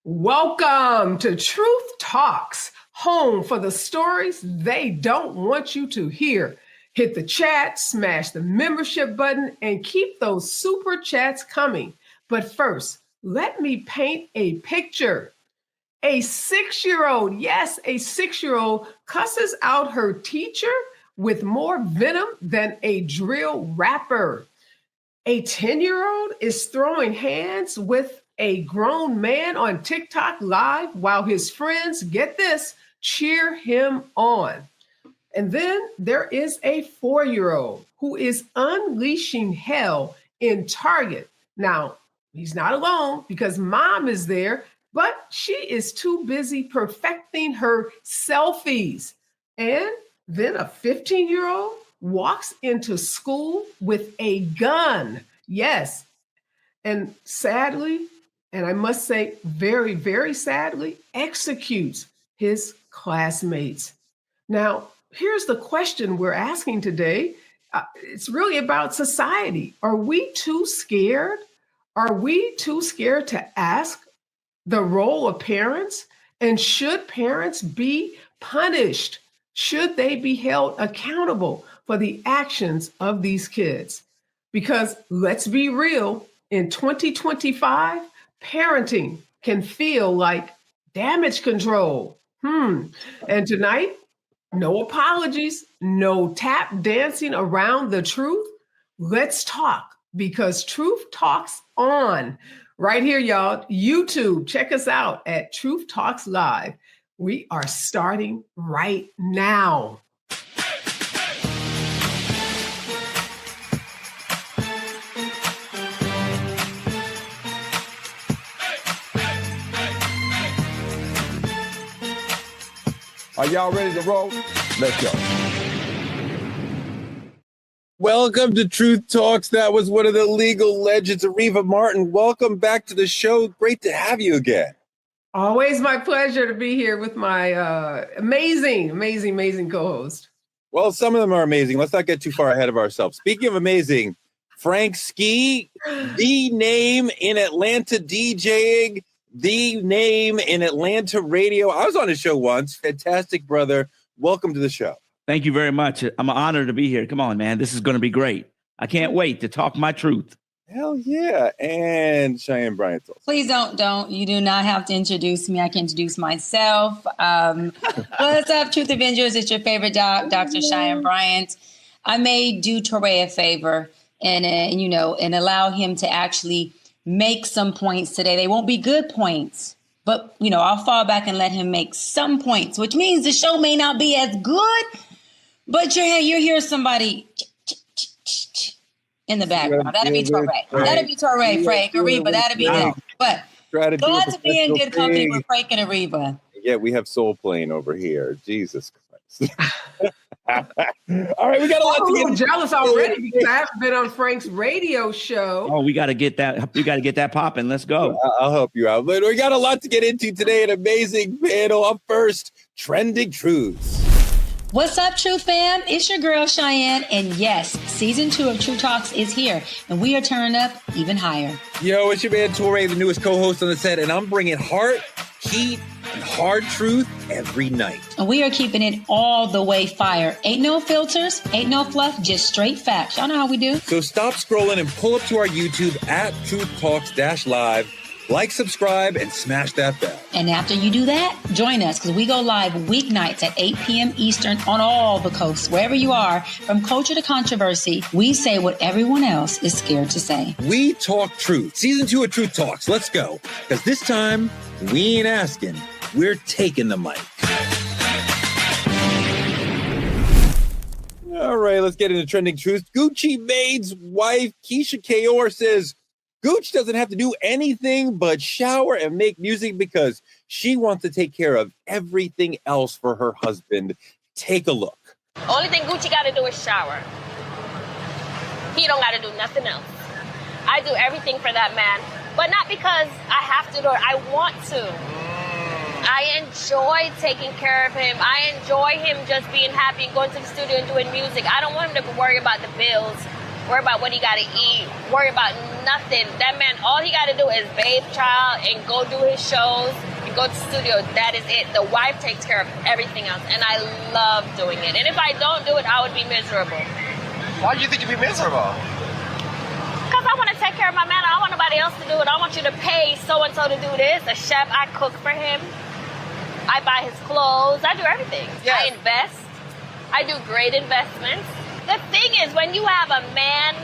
Welcome to Truth Talks, home for the stories they don't want you to hear. Hit the chat, smash the membership button, and keep those super chats coming. But first, let me paint a picture. A 6-year-old, yes, a 6-year-old cusses out her teacher with more venom than a drill rapper. A 10-year-old is throwing hands with a grown man on TikTok Live while his friends, get this, cheer him on. And then there is a 4-year-old who is unleashing hell in Target. Now, he's not alone because mom is there, but she is too busy perfecting her selfies. And then a 15-year-old walks into school with a gun. Yes. And sadly, and I must say very, very sadly, executes his classmates. Now, here's the question we're asking today. It's really about society. Are we too scared? Are we too scared to ask the role of parents? And should parents be punished? Should they be held accountable for the actions of these kids? Because let's be real, in 2025, parenting can feel like damage control. And tonight, no apologies, no tap dancing around the truth. Let's talk, because truth talks on. Right here, y'all, YouTube, check us out at Truth Talks Live. We are starting right now. Are y'all ready to roll? Let's go. Welcome to Truth Talks. That was one of the legal legends, Areva Martin. Welcome back to the show. Great to have you again. Always my pleasure to be here with my amazing co-host. Well, some of them are amazing. Let's not get too far ahead of ourselves. Speaking of amazing, Frank Ski, the name in Atlanta DJing, the name in Atlanta radio. I was on his show once. Fantastic, brother. Welcome to the show. Thank you very much. I'm honored to be here. Come on, man. This is going to be great. I can't wait to talk my truth. Hell yeah. And Cheyenne Bryant. Please don't. You do not have to introduce me. I can introduce myself. What's up, Truth Avengers? It's your favorite doc, Dr. Cheyenne Bryant. I may do Toure a favor and allow him to actually make some points today. They won't be good points, but, I'll fall back and let him make some points, which means the show may not be as good, but you hear somebody in the background. That'll be Toure. That'll be Toure, Frank, Areva. That'll be them. But glad to be in good company with Frank and Areva. Yeah, we have soul playing over here. Jesus Christ. All right, we got a lot to get jealous already because I haven't been on Frank's radio show. Oh, we got to get that. We got to get that popping. Let's go. I'll help you out. But we got a lot to get into today. An amazing panel. Up first, trending truths. What's up, Truth fam? It's your girl, Cheyenne. And yes, season 2 of True Talks is here, and we are turning up even higher. Yo, it's your man, Toure, the newest co-host on the set, and I'm bringing heart, heat, and hard truth every night. And we are keeping it all the way fire. Ain't no filters, ain't no fluff, just straight facts. Y'all know how we do. So stop scrolling and pull up to our YouTube at Truth Talks-Live. Like, subscribe, and smash that bell. And after you do that, join us because we go live weeknights at 8 p.m. Eastern on all the coasts. Wherever you are, from culture to controversy, we say what everyone else is scared to say. We talk truth. Season 2 of Truth Talks. Let's go. Because this time, we ain't asking. We're taking the mic. All right, let's get into trending truth. Gucci Mane's wife, Keyshia says, Gooch doesn't have to do anything but shower and make music because she wants to take care of everything else for her husband. Take a look. Only thing Gucci got to do is shower. He don't got to do nothing else. I do everything for that man, but not because I have to do it. I want to. I enjoy taking care of him. I enjoy him just being happy and going to the studio and doing music. I don't want him to worry about the bills worry about what he got to eat, worry about nothing. That man, all he got to do is bathe child and go do his shows and go to the studio. That is it. The wife takes care of everything else, and I love doing it. And if I don't do it, I would be miserable. Why do you think you'd be miserable? Because I want to take care of my man. I don't want nobody else to do it. I want you to pay so-and-so to do this. A chef, I cook for him. I buy his clothes. I do everything. Yes. I invest. I do great investments. The thing is, when you have a man,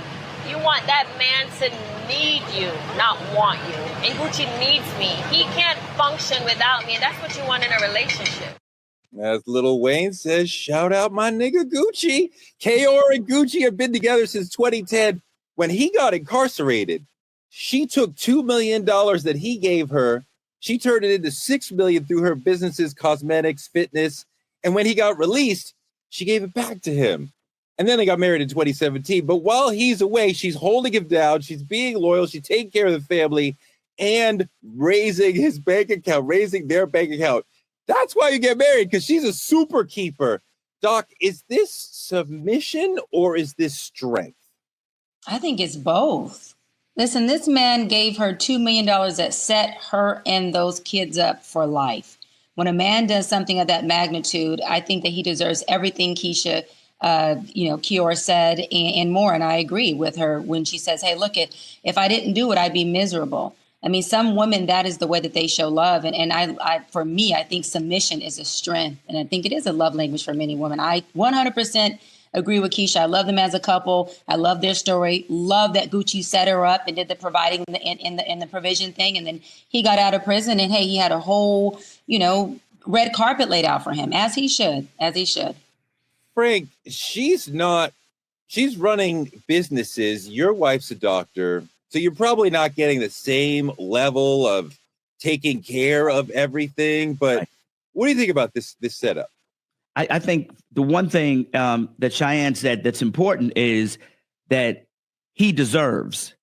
you want that man to need you, not want you. And Gucci needs me. He can't function without me, and that's what you want in a relationship. As Lil Wayne says, shout out my nigga Gucci. Kaor and Gucci have been together since 2010. When he got incarcerated, she took $2 million that he gave her. She turned it into $6 million through her businesses, cosmetics, fitness. And when he got released, she gave it back to him. And then they got married in 2017. But while he's away, she's holding him down. She's being loyal. She's taking care of the family and raising his bank account, raising their bank account. That's why you get married, because she's a super keeper. Doc, is this submission or is this strength? I think it's both. Listen, this man gave her $2 million that set her and those kids up for life. When a man does something of that magnitude, I think that he deserves everything Keyshia, Kior said and more. And I agree with her when she says, hey, look, if I didn't do it, I'd be miserable. I mean, some women, that is the way that they show love. And I for me, I think submission is a strength. And I think it is a love language for many women. I 100% agree with Keyshia. I love them as a couple. I love their story. Love that Gucci set her up and did the providing in the provision thing. And then he got out of prison and, hey, he had a whole, red carpet laid out for him, as he should. Frank, she's running businesses. Your wife's a doctor. So you're probably not getting the same level of taking care of everything. But right. What do you think about this setup? I think the one thing that Cheyenne said that's important is that he deserves.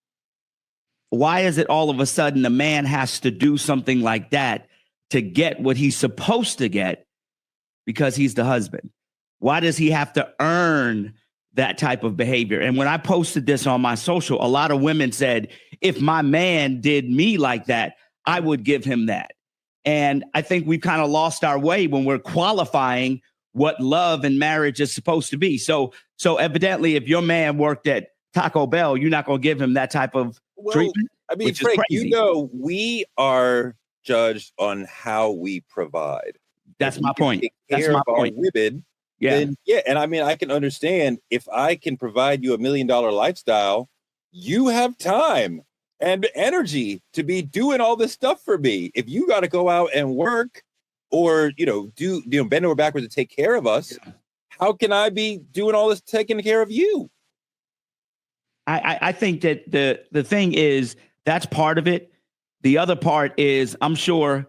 Why is it all of a sudden a man has to do something like that to get what he's supposed to get because he's the husband? Why does he have to earn that type of behavior? And when I posted this on my social, a lot of women said, if my man did me like that, I would give him that. And I think we've kind of lost our way when we're qualifying what love and marriage is supposed to be. So evidently, if your man worked at Taco Bell, you're not going to give him that type of treatment. I mean, Frank, we are judged on how we provide. That's my point. That's my point. Women, then, and I mean, I can understand if I can provide you $1 million lifestyle, you have time and energy to be doing all this stuff for me. If you got to go out and work or, bend over backwards to take care of us, how can I be doing all this taking care of you? I think that the thing is, that's part of it. The other part is, I'm sure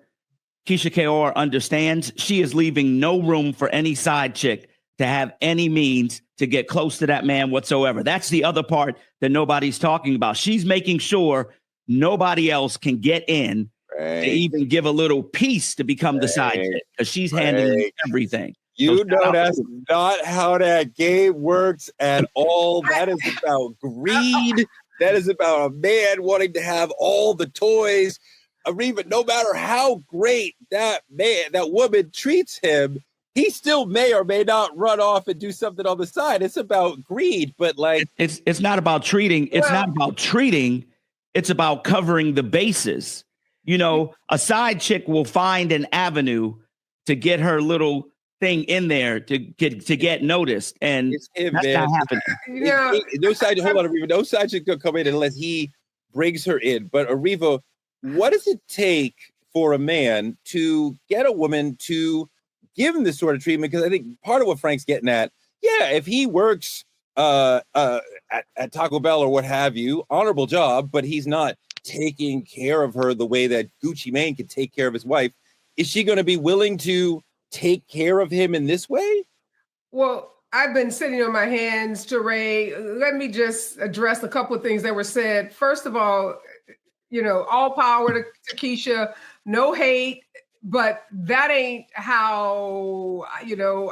Keyshia Kaor understands she is leaving no room for any side chick to have any means to get close to that man whatsoever. That's the other part that nobody's talking about. She's making sure nobody else can get in to even give a little piece to become the side chick, because she's handling everything. That's not how that game works at all. That is about greed. That is about a man wanting to have all the toys. Areva, no matter how great that woman treats him, he still may or may not run off and do something on the side. It's about greed, but it's not about treating. It's not about treating. It's about covering the bases. A side chick will find an avenue to get her little thing in there to get noticed, and that's not happening. No side. Hold on, Areva. No side chick could come in unless he brings her in. But Areva, what does it take for a man to get a woman to give him this sort of treatment? Because I think part of what Frank's getting at, if he works at Taco Bell or what have you, honorable job, but he's not taking care of her the way that Gucci Mane could take care of his wife. Is she going to be willing to take care of him in this way? Well, I've been sitting on my hands, Toure. Let me just address a couple of things that were said. First of all, all power to Keyshia, no hate, but that ain't how,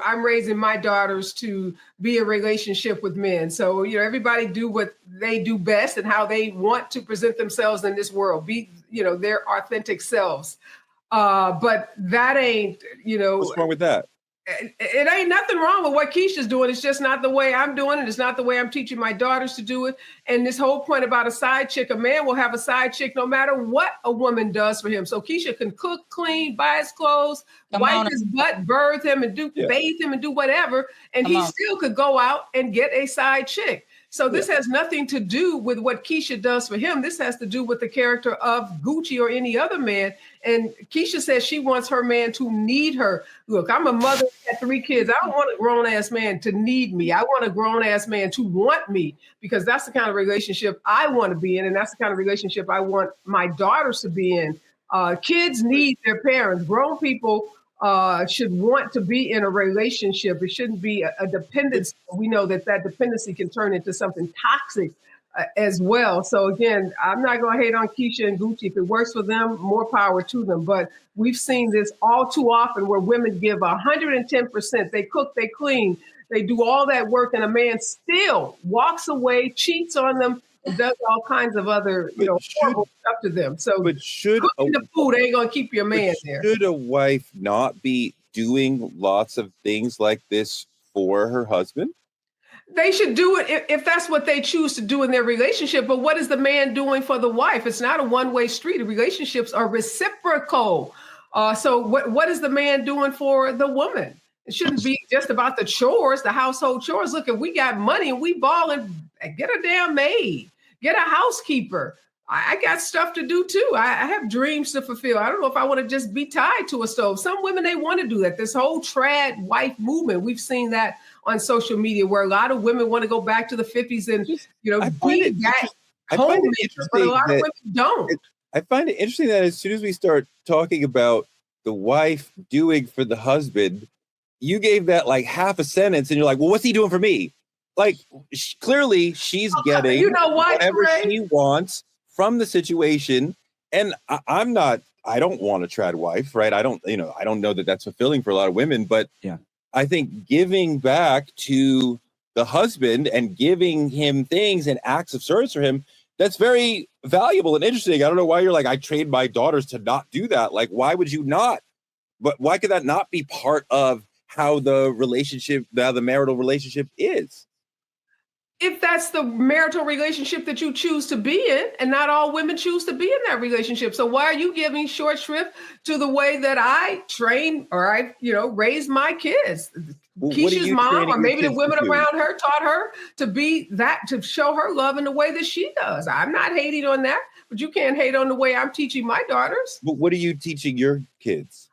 I'm raising my daughters to be in a relationship with men. So, everybody do what they do best and how they want to present themselves in this world, be, their authentic selves. But that ain't, What's wrong with that? It ain't nothing wrong with what Keyshia's doing. It's just not the way I'm doing it. It's not the way I'm teaching my daughters to do it. And this whole point about a side chick, a man will have a side chick no matter what a woman does for him. So Keyshia can cook, clean, buy his clothes, wipe his butt, birth him, and bathe him and do whatever. And he still could go out and get a side chick. So this has nothing to do with what Keyshia does for him. This has to do with the character of Gucci or any other man. And Keyshia says she wants her man to need her. Look, I'm a mother at 3 kids. I don't want a grown-ass man to need me. I want a grown-ass man to want me, because that's the kind of relationship I want to be in. And that's the kind of relationship I want my daughters to be in. Kids need their parents. Grown people should want to be in a relationship. It shouldn't be a dependency. We know that dependency can turn into something toxic as well. So again, I'm not going to hate on Keyshia and Gucci. If it works for them, more power to them. But we've seen this all too often where women give 110%. They cook, they clean, they do all that work, and a man still walks away, cheats on them, and does all kinds of other, horrible stuff to them. So, but cooking the food ain't gonna keep your man there. Should a wife not be doing lots of things like this for her husband? They should do it if that's what they choose to do in their relationship. But what is the man doing for the wife? It's not a one-way street. Relationships are reciprocal. So what is the man doing for the woman? It shouldn't be just about the chores, the household chores. Look, if we got money and we ball and get a damn maid, get a housekeeper. I got stuff to do too. I have dreams to fulfill. I don't know if I want to just be tied to a stove. Some women, they want to do that. This whole trad wife movement, we've seen that on social media where a lot of women want to go back to the 50s and, be that homemaker, but a lot of women don't. I find it interesting that as soon as we start talking about the wife doing for the husband, you gave that like half a sentence and you're like, well, what's he doing for me? Like, clearly she's getting whatever she wants from the situation. And I don't want a trad wife, right? I don't know that that's fulfilling for a lot of women, but I think giving back to the husband and giving him things and acts of service for him, that's very valuable and interesting. I don't know why you're like, I trained my daughters to not do that. Like, why would you not? But why could that not be part of how the marital relationship is? If that's the marital relationship that you choose to be in, and not all women choose to be in that relationship. So why are you giving short shrift to the way that I train or I, raise my kids? Well, Keyshia's mom, or maybe the women around her taught her to be that, to show her love in the way that she does. I'm not hating on that, but you can't hate on the way I'm teaching my daughters. But what are you teaching your kids?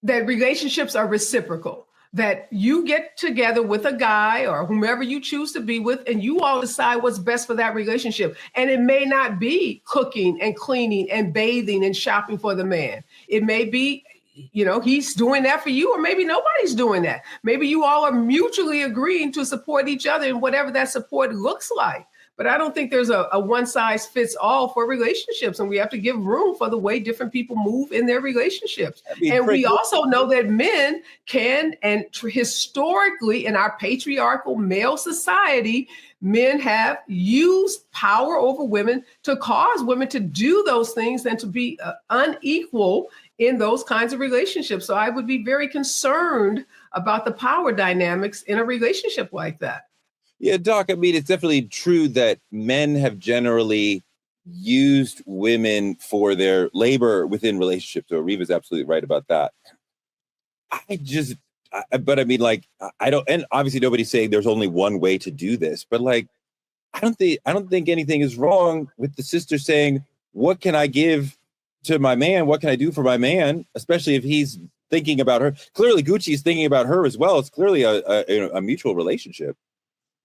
That relationships are reciprocal. That you get together with a guy or whomever you choose to be with, and you all decide what's best for that relationship. And it may not be cooking and cleaning and bathing and shopping for the man. It may be, he's doing that for you, or maybe nobody's doing that. Maybe you all are mutually agreeing to support each other in whatever that support looks like. But I don't think there's a one size fits all for relationships. And we have to give room for the way different people move in their relationships. And we also know that men can, and historically in our patriarchal male society, men have used power over women to cause women to do those things and to be unequal in those kinds of relationships. So I would be very concerned about the power dynamics in a relationship like that. Yeah, Doc, I mean, it's definitely true that men have generally used women for their labor within relationships. So Areva's absolutely right about that. But I mean, like, I don't, and obviously nobody's saying there's only one way to do this, but like, I don't think anything is wrong with the sister saying, what can I give to my man? What can I do for my man? Especially if he's thinking about her. Clearly, Gucci's thinking about her as well. It's clearly a mutual relationship.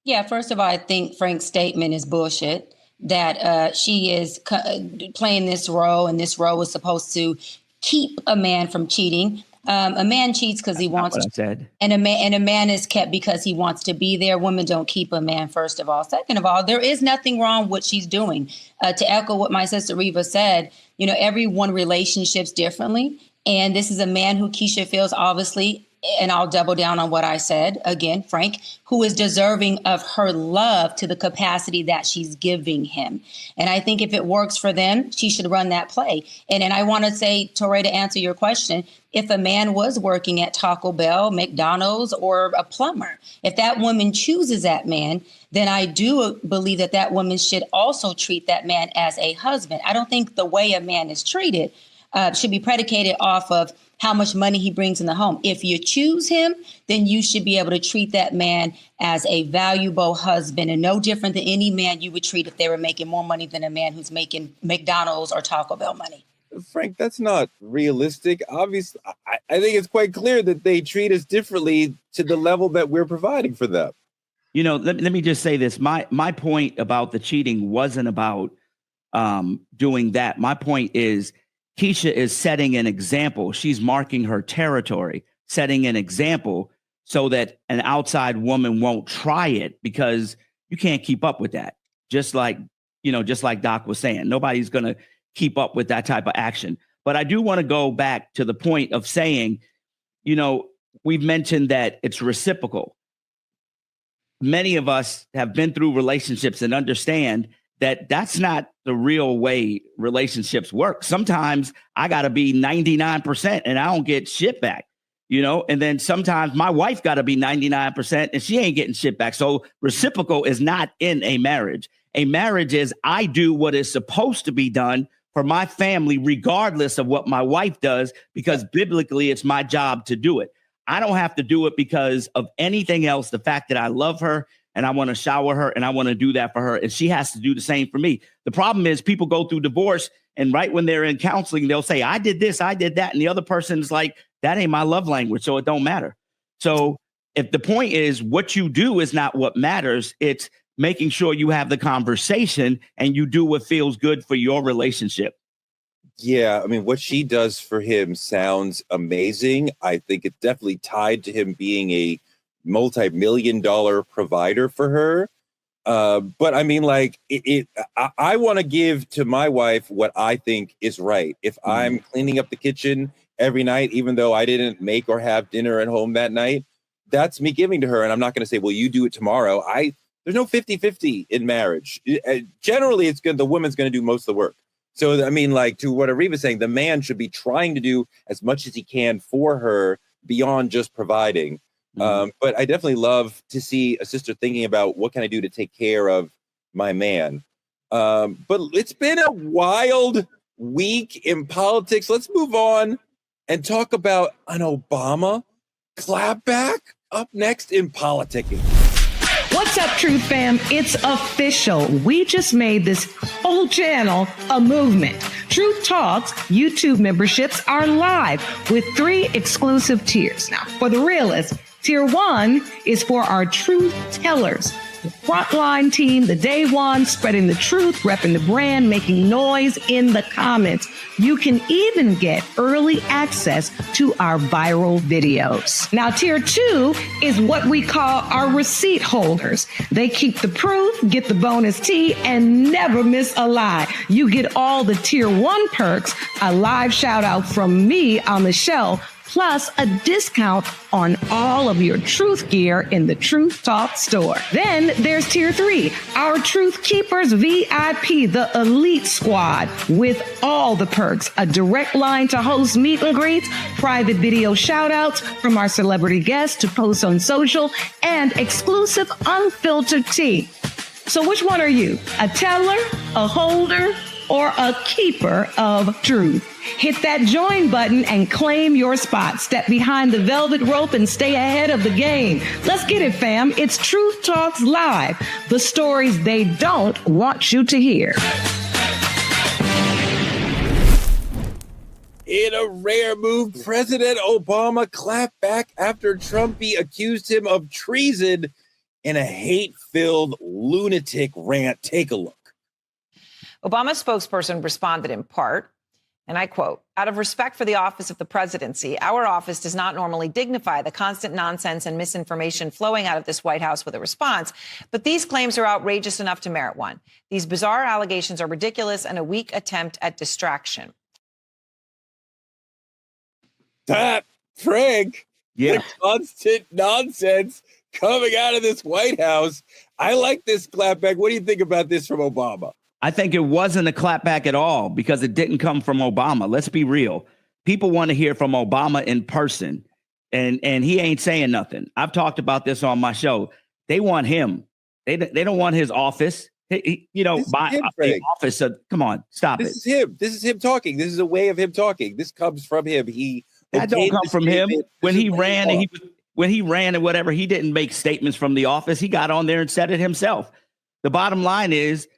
Yeah, first of all, I think Frank's statement is bullshit, that she is playing this role, and this role is supposed to keep a man from cheating. A man cheats because he wants to. Said. And a man is kept because he wants to be there. Women don't keep a man, first of all. Second of all, there is nothing wrong with what she's doing. To echo what my sister Reva said, everyone relationships differently. And this is a man who Keyshia feels obviously, and I'll double down on what I said again, Frank, who is deserving of her love to the capacity that she's giving him. And I think if it works for them, she should run that play. And I want to say, Toure, to answer your question, if a man was working at Taco Bell, McDonald's, or a plumber, if that woman chooses that man, then I do believe that woman should also treat that man as a husband. I don't think the way a man is treated should be predicated off of how much money he brings in the home. If you choose him, then you should be able to treat that man as a valuable husband, and no different than any man you would treat if they were making more money than a man who's making McDonald's or Taco Bell money. Frank, that's not realistic. Obviously, I think it's quite clear that they treat us differently to the level that we're providing for them. Let me just say this. My point about the cheating wasn't about doing that. My point is Keyshia is setting an example. She's marking her territory, setting an example so that an outside woman won't try it, because you can't keep up with that. Just like Doc was saying, nobody's going to keep up with that type of action. But I do want to go back to the point of saying, we've mentioned that it's reciprocal. Many of us have been through relationships and understand that that's not the real way relationships work. Sometimes I got to be 99% and I don't get shit back, and then sometimes my wife got to be 99% and she ain't getting shit back. So reciprocal is not in a marriage. A marriage is I do what is supposed to be done for my family, regardless of what my wife does, because biblically it's my job to do it. I don't have to do it because of anything else. The fact that I love her and I want to shower her and I want to do that for her, and she has to do the same for me. The problem is people go through divorce, and right when they're in counseling, they'll say, I did this, I did that. And the other person's like, that ain't my love language, so it don't matter. So if the point is what you do is not what matters, it's making sure you have the conversation and you do what feels good for your relationship. Yeah, I mean, what she does for him sounds amazing. I think it's definitely tied to him being a multi-million-dollar provider for her. But I mean, like, I want to give to my wife what I think is right. If I'm cleaning up the kitchen every night, even though I didn't make or have dinner at home that night, that's me giving to her. And I'm not going to say, well, you do it tomorrow. There's no 50-50 in marriage. Generally, it's good. The woman's going to do most of the work. So, I mean, like, to what Areva's saying, the man should be trying to do as much as he can for her beyond just providing. But I definitely love to see a sister thinking about what can I do to take care of my man. But it's been a wild week in politics. Let's move on and talk about an Obama clapback up next in politicking. What's up, Truth Fam? It's official. We just made this whole channel a movement. Truth Talks YouTube memberships are live with 3 exclusive tiers. Now, for the realists, Tier 1 is for our truth tellers, the frontline team, the day one, spreading the truth, repping the brand, making noise in the comments. You can even get early access to our viral videos. Now, Tier 2 is what we call our receipt holders. They keep the proof, get the bonus tea, and never miss a lie. You get all the Tier 1 perks, a live shout out from me on the show, plus a discount on all of your truth gear in the Truth Talk store. Then there's Tier 3, our Truth Keepers VIP, the elite squad, with all the perks, a direct line to host meet and greets, private video shout outs from our celebrity guests to post on social, and exclusive unfiltered tea. So which one are you? A teller, a holder, or a keeper of truth? Hit that join button and claim your spot. Step behind the velvet rope and stay ahead of the game. Let's get it, fam. It's Truth Talks Live, the stories they don't want you to hear. In a rare move, President Obama clapped back after Trumpy accused him of treason in a hate-filled lunatic rant. Take a look. Obama's spokesperson responded in part. And I quote, "Out of respect for the office of the presidency, our office does not normally dignify the constant nonsense and misinformation flowing out of this White House with a response. But these claims are outrageous enough to merit one. These bizarre allegations are ridiculous and a weak attempt at distraction." Frank, Yeah. the constant nonsense coming out of this White House. I like this clapback. What do you think about this from Obama? I think it wasn't a clapback at all because it didn't come from Obama. Let's be real. People want to hear from Obama in person, and he ain't saying nothing. I've talked about this on my show. They want him. They don't want his office. The office. Come on, stop This it. is him. This is him talking. This is a way of him talking. This comes from him. That don't come from him. When he ran and whatever, he didn't make statements from the office. He got on there and said it himself. The bottom line is,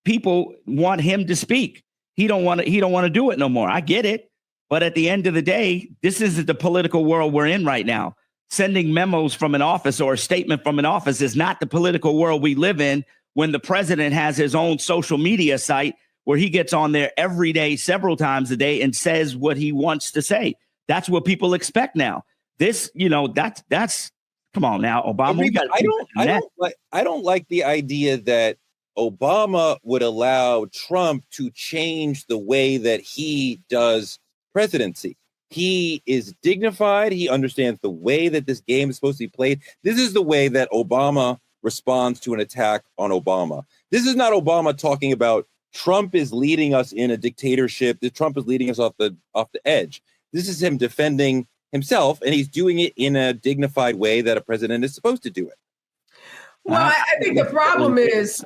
people want him to speak. He don't want to do it no more. I get it. But at the end of the day, this isn't the political world we're in right now. Sending memos from an office or a statement from an office is not the political world we live in, when the president has his own social media site where he gets on there every day, several times a day, and says what he wants to say. That's what people expect now. This, that's come on now, Obama. I don't like the idea that Obama would allow Trump to change the way that he does presidency. He is dignified. He understands the way that this game is supposed to be played. This is the way that Obama responds to an attack on Obama. This is not Obama talking about Trump is leading us in a dictatorship, that Trump is leading us off the edge. This is him defending himself, and he's doing it in a dignified way that a president is supposed to do it. Well, I think the problem is,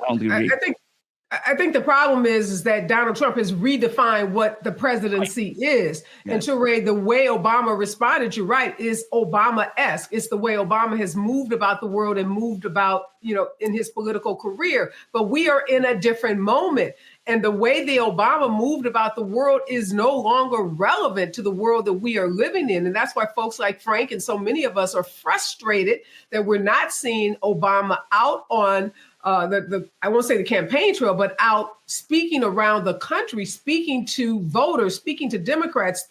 I think the problem is that Donald Trump has redefined what the presidency is. Yes. And Toure, the way Obama responded, you're right, is Obama-esque. It's the way Obama has moved about the world and moved about, in his political career. But we are in a different moment. And the way the Obama moved about the world is no longer relevant to the world that we are living in. And that's why folks like Frank and so many of us are frustrated that we're not seeing Obama out on I won't say the campaign trail, but out speaking around the country, speaking to voters, speaking to Democrats,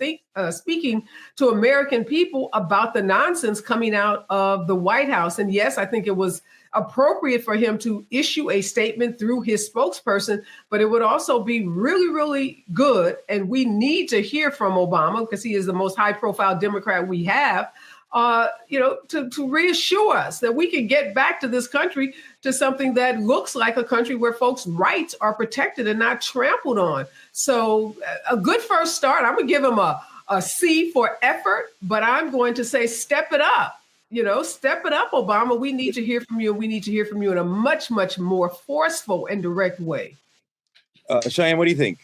speaking to American people about the nonsense coming out of the White House. And yes, I think it was appropriate for him to issue a statement through his spokesperson, but it would also be really, really good. And we need to hear from Obama because he is the most high profile Democrat we have. To reassure us that we can get back to this country to something that looks like a country where folks' rights are protected and not trampled on. So a good first start. I'm going to give him a C for effort, but I'm going to say step it up. Step it up, Obama. We need to hear from you, and we need to hear from you in a much, much more forceful and direct way. Cheyenne, what do you think?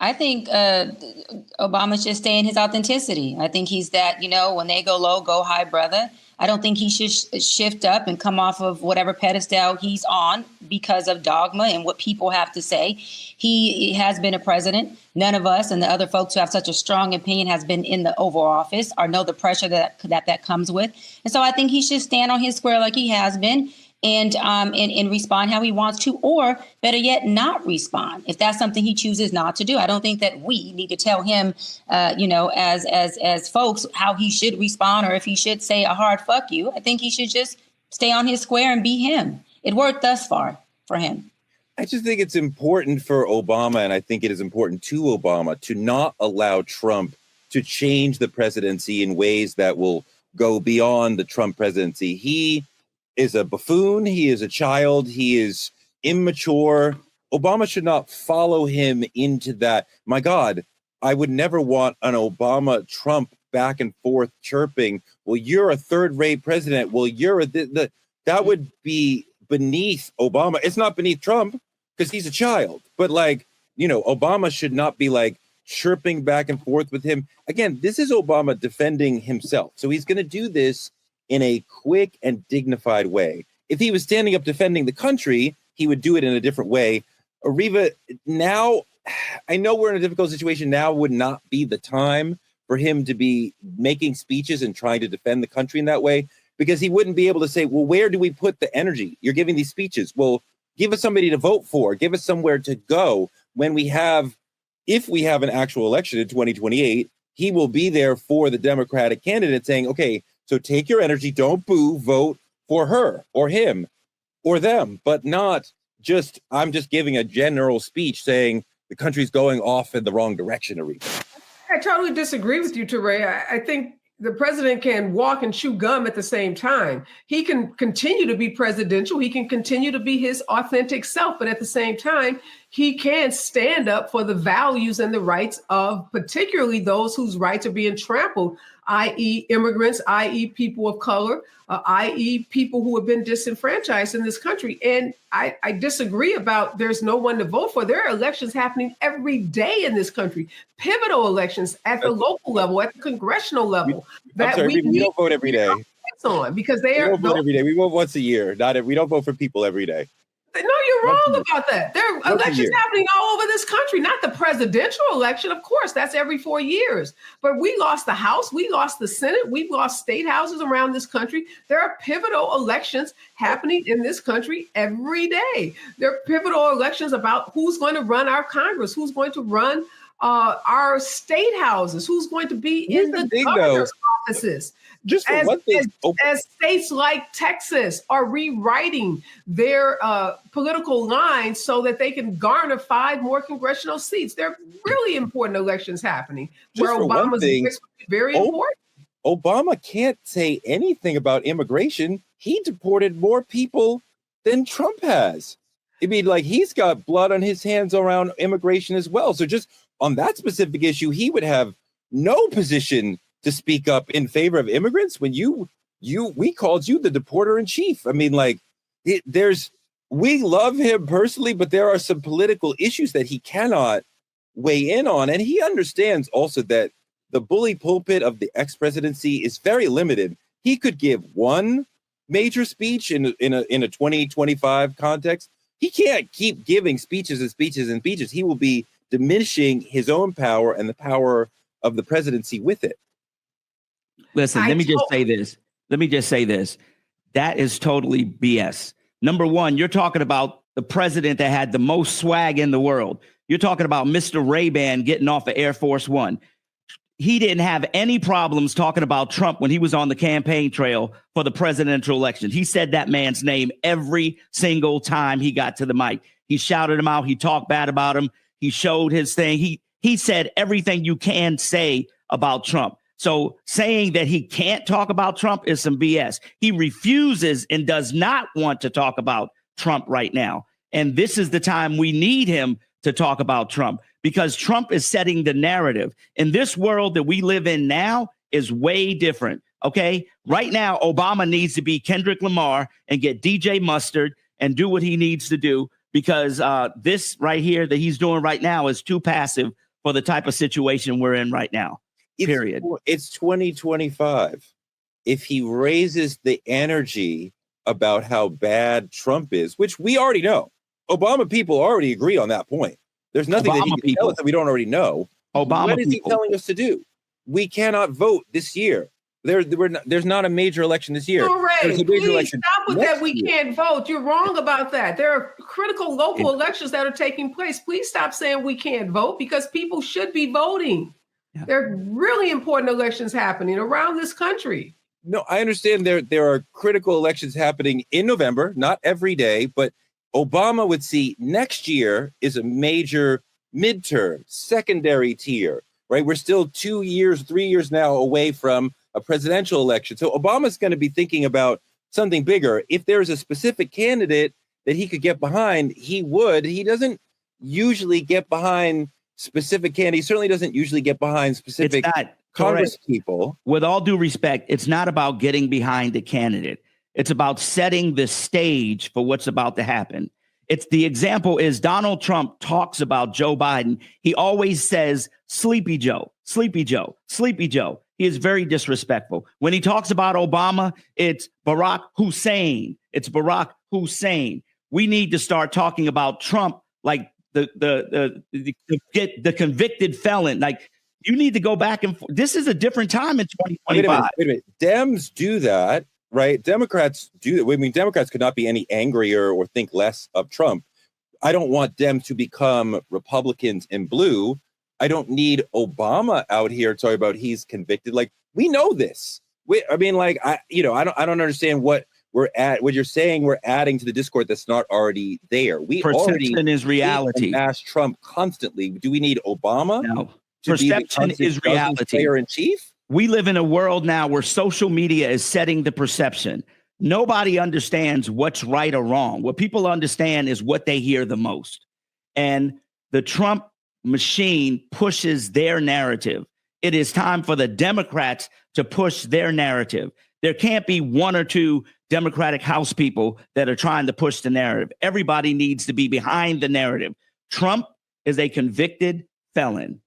I think Obama should stay in his authenticity. I think he's that, when they go low, go high, brother. I don't think he should shift up and come off of whatever pedestal he's on because of dogma and what people have to say. He has been a president. None of us and the other folks who have such a strong opinion has been in the Oval Office or know the pressure that comes with. And so I think he should stand on his square like he has been and respond how he wants to, or better yet, not respond if that's something he chooses not to do. I don't think that we need to tell him, as folks, how he should respond or if he should say a hard fuck you. I think he should just stay on his square and be him. It worked thus far for him. I just think it's important for Obama, and I think it is important to Obama, to not allow Trump to change the presidency in ways that will go beyond the Trump presidency. He is a buffoon. He is a child. He is immature. Obama should not follow him into that. My God, I would never want an Obama-Trump back and forth chirping. Well, you're a third-rate president. Well, you're that would be beneath Obama. It's not beneath Trump because he's a child. But Obama should not be chirping back and forth with him. Again, this is Obama defending himself. So he's going to do this in a quick and dignified way. If he was standing up defending the country, he would do it in a different way. Areva, now, I know we're in a difficult situation. Now would not be the time for him to be making speeches and trying to defend the country in that way, because he wouldn't be able to say, well, where do we put the energy? You're giving these speeches. Well, give us somebody to vote for. Give us somewhere to go when we have if we have an actual election in 2028, he will be there for the Democratic candidate saying, okay, so take your energy, don't boo, vote for her or him or them, but not just, I'm just giving a general speech saying the country's going off in the wrong direction, Areva. I totally disagree with you, Toure. I think the president can walk and chew gum at the same time. He can continue to be presidential. He can continue to be his authentic self. But at the same time, he can stand up for the values and the rights of particularly those whose rights are being trampled, i.e. immigrants, i.e. people of color, i.e. people who have been disenfranchised in this country. And I disagree about there's no one to vote for. There are elections happening every day in this country, pivotal elections at the local level, at the congressional level. We don't vote every day. On because they we are don't vote every day. We vote once a year. We don't vote for people every day. No, you're wrong about that. There are elections happening all over this country, not the presidential election. Of course, that's every 4 years. But we lost the House. We lost the Senate. We've lost state houses around this country. There are pivotal elections happening in this country every day. There are pivotal elections about who's going to run our Congress, who's going to run our state houses, who's going to be in the governor's offices. Just for one thing, as states like Texas are rewriting their political lines so that they can garner 5 more congressional seats. There are really important elections happening where Obama's very important. Obama can't say anything about immigration. He deported more people than Trump has. I mean, like, he's got blood on his hands around immigration as well. So just on that specific issue, he would have no position to speak up in favor of immigrants when we called you the deporter in chief. I mean, like, we love him personally, but there are some political issues that he cannot weigh in on. And he understands also that the bully pulpit of the ex-presidency is very limited. He could give one major speech in a 2025 context. He can't keep giving speeches and speeches and speeches. He will be diminishing his own power and the power of the presidency with it. Listen, let me just say this. That is totally BS. Number one, you're talking about the president that had the most swag in the world. You're talking about Mr. Ray-Ban getting off of Air Force One. He didn't have any problems talking about Trump when he was on the campaign trail for the presidential election. He said that man's name every single time he got to the mic. He shouted him out. He talked bad about him. He showed his thing. He said everything you can say about Trump. So saying that he can't talk about Trump is some BS. He refuses and does not want to talk about Trump right now. And this is the time we need him to talk about Trump, because Trump is setting the narrative. In this world that we live in now is way different. OK, right now, Obama needs to be Kendrick Lamar and get DJ Mustard and do what he needs to do, because this right here that he's doing right now is too passive for the type of situation we're in right now. Period. It's 2025. If he raises the energy about how bad Trump is, which we already know, Obama people already agree on that point. There's nothing that he can tell us that we don't already know. What is he telling us to do? We cannot vote this year. There's not a major election this year. There's a major election. Stop with that. We can't vote. You're wrong about that. There are critical local elections that are taking place. Please stop saying we can't vote, because people should be voting. Yeah. There are really important elections happening around this country. No, I understand there are critical elections happening in November, not every day, but Obama would see next year is a major midterm, secondary tier, right? We're still 2 years, 3 years now away from a presidential election. So Obama's going to be thinking about something bigger. If there's a specific candidate that he could get behind, he would. He doesn't usually get behind specific candidates. He certainly doesn't usually get behind specific Congress people. With all due respect, it's not about getting behind a candidate. It's about setting the stage for what's about to happen. It's the example is Donald Trump talks about Joe Biden. He always says, Sleepy Joe, Sleepy Joe, Sleepy Joe. He is very disrespectful. When he talks about Obama, it's Barack Hussein. It's Barack Hussein. We need to start talking about Trump like the convicted felon. Like, you need to go back and forth. This is a different time in 2025. Wait a minute. Dems do that, right? Democrats do that. I mean, Democrats could not be any angrier or think less of Trump. I don't want Dems to become Republicans in blue. I don't need Obama out here talking about he's convicted. Like, we know this. I don't understand what you're saying we're adding to the discord that's not already there. Perception is reality. Bash Trump constantly. Do we need Obama? No. Perception is reality. Player in chief? We live in a world now where social media is setting the perception. Nobody understands what's right or wrong. What people understand is what they hear the most. And the Trump machine pushes their narrative. It is time for the Democrats to push their narrative. There can't be one or two Democratic House people that are trying to push the narrative. Everybody needs to be behind the narrative. Trump is a convicted felon.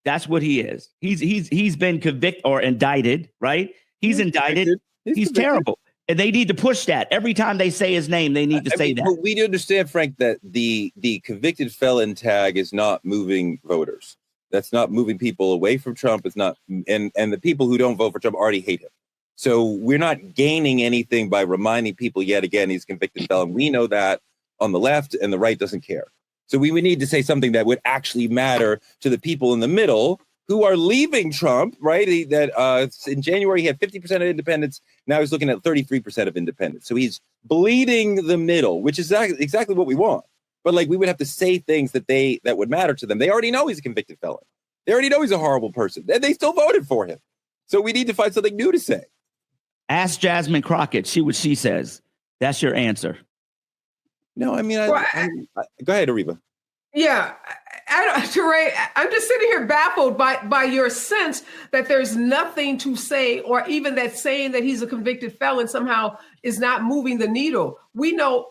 That's what he is. He's been convicted or indicted, right? He's indicted. He's terrible. And they need to push that. Every time they say his name, they need to say that. But we do understand, Frank, that the convicted felon tag is not moving voters. That's not moving people away from Trump. It's not, and the people who don't vote for Trump already hate him. So we're not gaining anything by reminding people yet again he's a convicted felon. We know that on the left, and the right doesn't care. So we would need to say something that would actually matter to the people in the middle who are leaving Trump, right? In January, he had 50% of independents. Now he's looking at 33% of independents. So he's bleeding the middle, which is exactly what we want. But like, we would have to say things that would matter to them. They already know he's a convicted felon. They already know he's a horrible person. And they still voted for him. So we need to find something new to say. Ask Jasmine Crockett. See what she says. That's your answer. No, I mean, go ahead, Areva. Yeah, Toure, I'm just sitting here baffled by your sense that there's nothing to say, or even that saying that he's a convicted felon somehow is not moving the needle. We know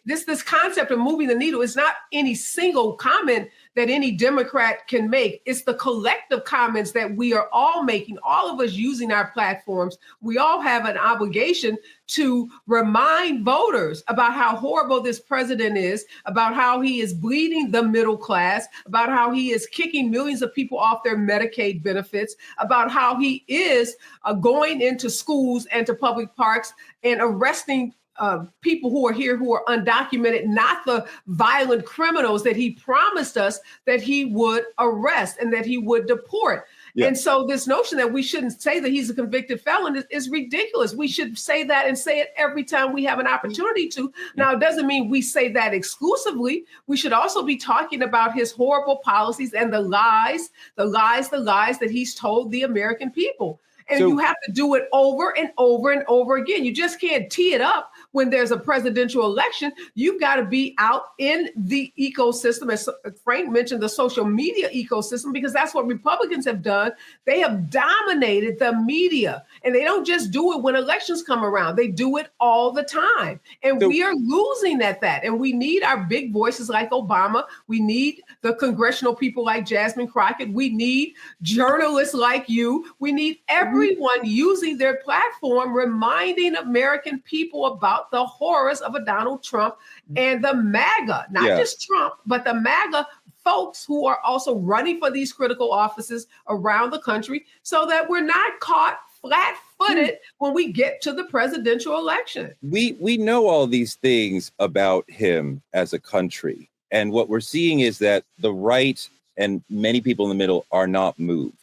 this concept of moving the needle is not any single comment that any Democrat can make. It's the collective comments that we are all making, all of us using our platforms. We all have an obligation to remind voters about how horrible this president is, about how he is bleeding the middle class, about how he is kicking millions of people off their Medicaid benefits, about how he is going into schools and to public parks and arresting people who are here who are undocumented, not the violent criminals that he promised us that he would arrest and that he would deport. Yeah. And so this notion that we shouldn't say that he's a convicted felon is ridiculous. We should say that and say it every time we have an opportunity to. Now, it doesn't mean we say that exclusively. We should also be talking about his horrible policies and the lies that he's told the American people. And you have to do it over and over and over again. You just can't tee it up when there's a presidential election. You've got to be out in the ecosystem, as Frank mentioned, the social media ecosystem, because that's what Republicans have done. They have dominated the media, and they don't just do it when elections come around. They do it all the time. And we are losing at that. And we need our big voices like Obama. We need the congressional people like Jasmine Crockett. We need journalists like you. We need everyone using their platform, reminding American people about the horrors of a Donald Trump and the MAGA, not just Trump, but the MAGA folks who are also running for these critical offices around the country, so that we're not caught flat-footed when we get to the presidential election. We know all these things about him as a country. And what we're seeing is that the right and many people in the middle are not moved.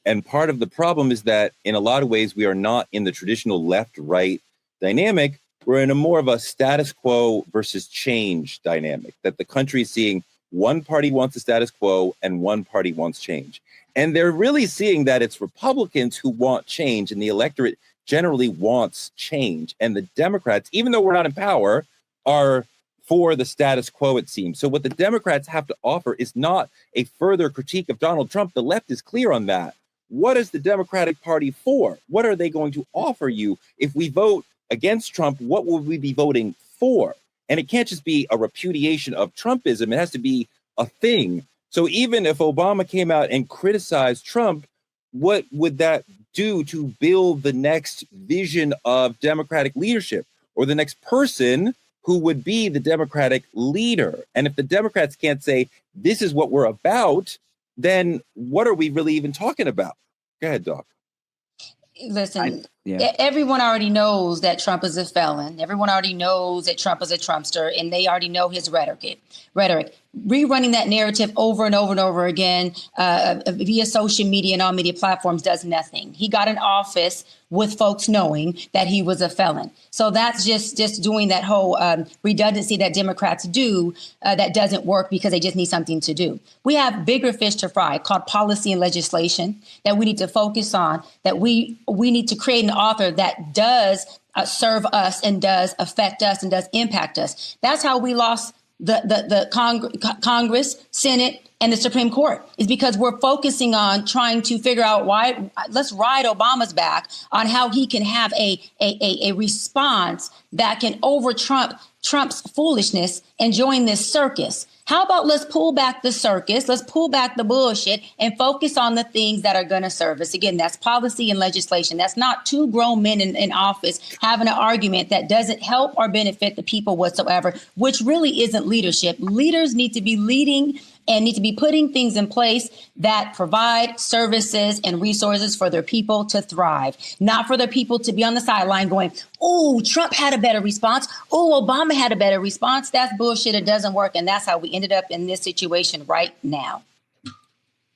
And part of the problem is that in a lot of ways, we are not in the traditional left-right dynamic. We're in a more of a status quo versus change dynamic, that the country is seeing one party wants the status quo and one party wants change. And they're really seeing that it's Republicans who want change, and the electorate generally wants change. And the Democrats, even though we're not in power, are for the status quo, it seems. So what the Democrats have to offer is not a further critique of Donald Trump. The left is clear on that. What is the Democratic Party for? What are they going to offer you? If we vote against Trump, what will we be voting for? And it can't just be a repudiation of Trumpism. It has to be a thing. So even if Obama came out and criticized Trump, what would that do to build the next vision of Democratic leadership, or the next person who would be the Democratic leader? And if the Democrats can't say, this is what we're about, then what are we really even talking about? Go ahead, Doc. Listen, everyone already knows that Trump is a felon. Everyone already knows that Trump is a Trumpster, and they already know his rhetoric. rerunning that narrative over and over and over again via social media and all media platforms does nothing. He got in office with folks knowing that he was a felon. So that's just doing that whole redundancy that Democrats do that doesn't work because they just need something to do. We have bigger fish to fry called policy and legislation that we need to focus on, that we need to create an author that does serve us and does affect us and does impact us. That's how we lost the Congress, Senate, and the Supreme Court, is because we're focusing on trying to figure out why. Let's ride Obama's back on how he can have a response that can over Trump's foolishness and join this circus. How about let's pull back the circus, let's pull back the bullshit and focus on the things that are going to serve us. Again, that's policy and legislation. That's not two grown men in office having an argument that doesn't help or benefit the people whatsoever, which really isn't leadership. Leaders need to be leading and need to be putting things in place that provide services and resources for their people to thrive, not for their people to be on the sideline going, oh, Trump had a better response. Oh, Obama had a better response. That's bullshit. It doesn't work. And that's how we ended up in this situation right now.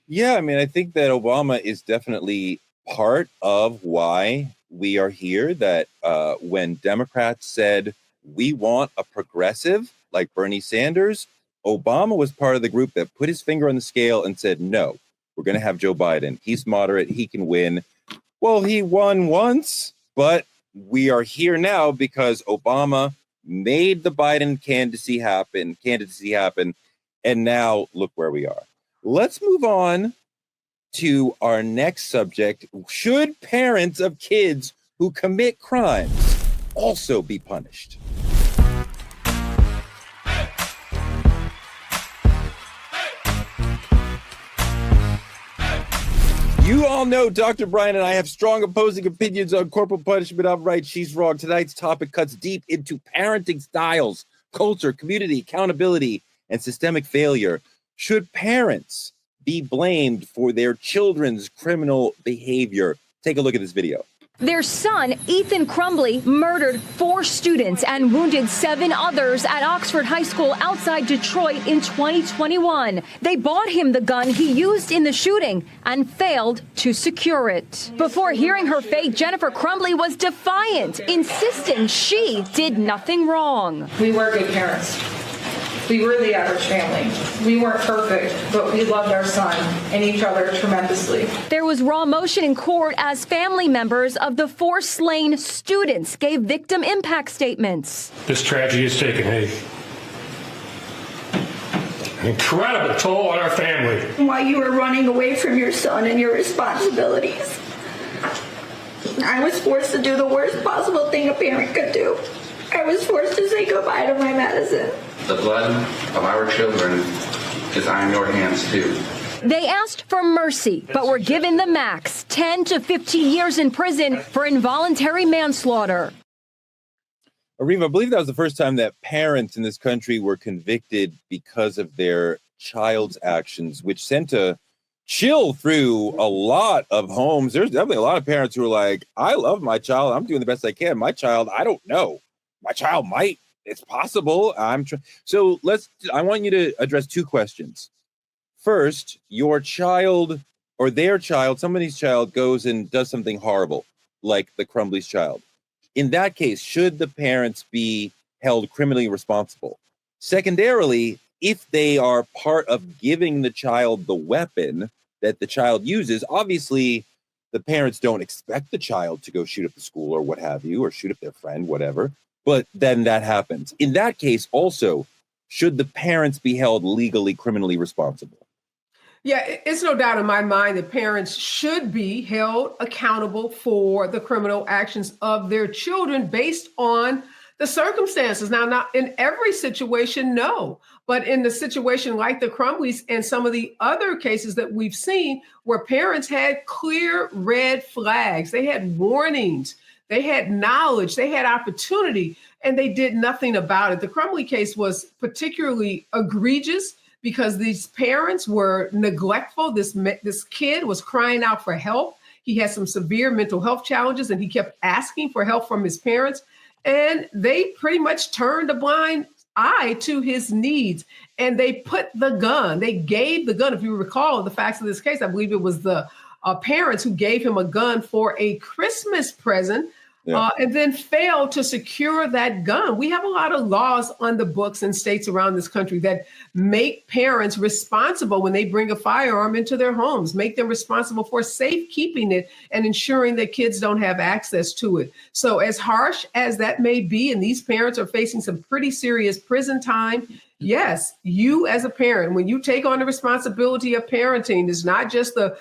Yeah, I mean, I think that Obama is definitely part of why we are here, that when Democrats said we want a progressive like Bernie Sanders, Obama was part of the group that put his finger on the scale and said, no, we're going to have Joe Biden. He's moderate. He can win. Well, he won once, but we are here now because Obama made the Biden candidacy happen. And now look where we are. Let's move on to our next subject. Should parents of kids who commit crimes also be punished? You all know Dr. Bryant and I have strong opposing opinions on corporal punishment. I'm right, she's wrong. Tonight's topic cuts deep into parenting styles, culture, community, accountability, and systemic failure. Should parents be blamed for their children's criminal behavior? Take a look at this video. Their son, Ethan Crumbley, murdered 4 students and wounded 7 others at Oxford High School outside Detroit in 2021. They bought him the gun he used in the shooting and failed to secure it. Before hearing her fate, Jennifer Crumbley was defiant, insisting she did nothing wrong. We were good parents. We were the average family. We weren't perfect, but we loved our son and each other tremendously. There was raw emotion in court as family members of the 4 slain students gave victim impact statements. This tragedy has taken an incredible toll on our family. While you were running away from your son and your responsibilities, I was forced to do the worst possible thing a parent could do. I was forced to say goodbye to my medicine. The blood of our children is on your hands, too. They asked for mercy, but were given the max, 10 to 15 years in prison for involuntary manslaughter. Areva, I believe that was the first time that parents in this country were convicted because of their child's actions, which sent a chill through a lot of homes. There's definitely a lot of parents who are like, I love my child. I'm doing the best I can. My child, I don't know. My child might. It's possible. So I want you to address 2 questions. First, your child or their child, somebody's child goes and does something horrible, like the Crumbley's child. In that case, should the parents be held criminally responsible? Secondarily, if they are part of giving the child the weapon that the child uses, obviously the parents don't expect the child to go shoot up the school or what have you, or shoot up their friend, whatever. But then that happens. In that case, also, should the parents be held legally, criminally responsible? Yeah, it's no doubt in my mind that parents should be held accountable for the criminal actions of their children based on the circumstances. Now, not in every situation, no. But in the situation like the Crumbleys and some of the other cases that we've seen where parents had clear red flags, they had warnings, they had knowledge, they had opportunity, and they did nothing about it. The Crumbley case was particularly egregious because these parents were neglectful. This kid was crying out for help. He had some severe mental health challenges, and he kept asking for help from his parents. And they pretty much turned a blind eye to his needs. And they put the gun, they gave the gun. If you recall the facts of this case, I believe it was the parents who gave him a gun for a Christmas present. And then failed to secure that gun. We have a lot of laws on the books in states around this country that make parents responsible when they bring a firearm into their homes, make them responsible for safekeeping it and ensuring that kids don't have access to it. So as harsh as that may be, and these parents are facing some pretty serious prison time, yes, you as a parent, when you take on the responsibility of parenting, it's not just the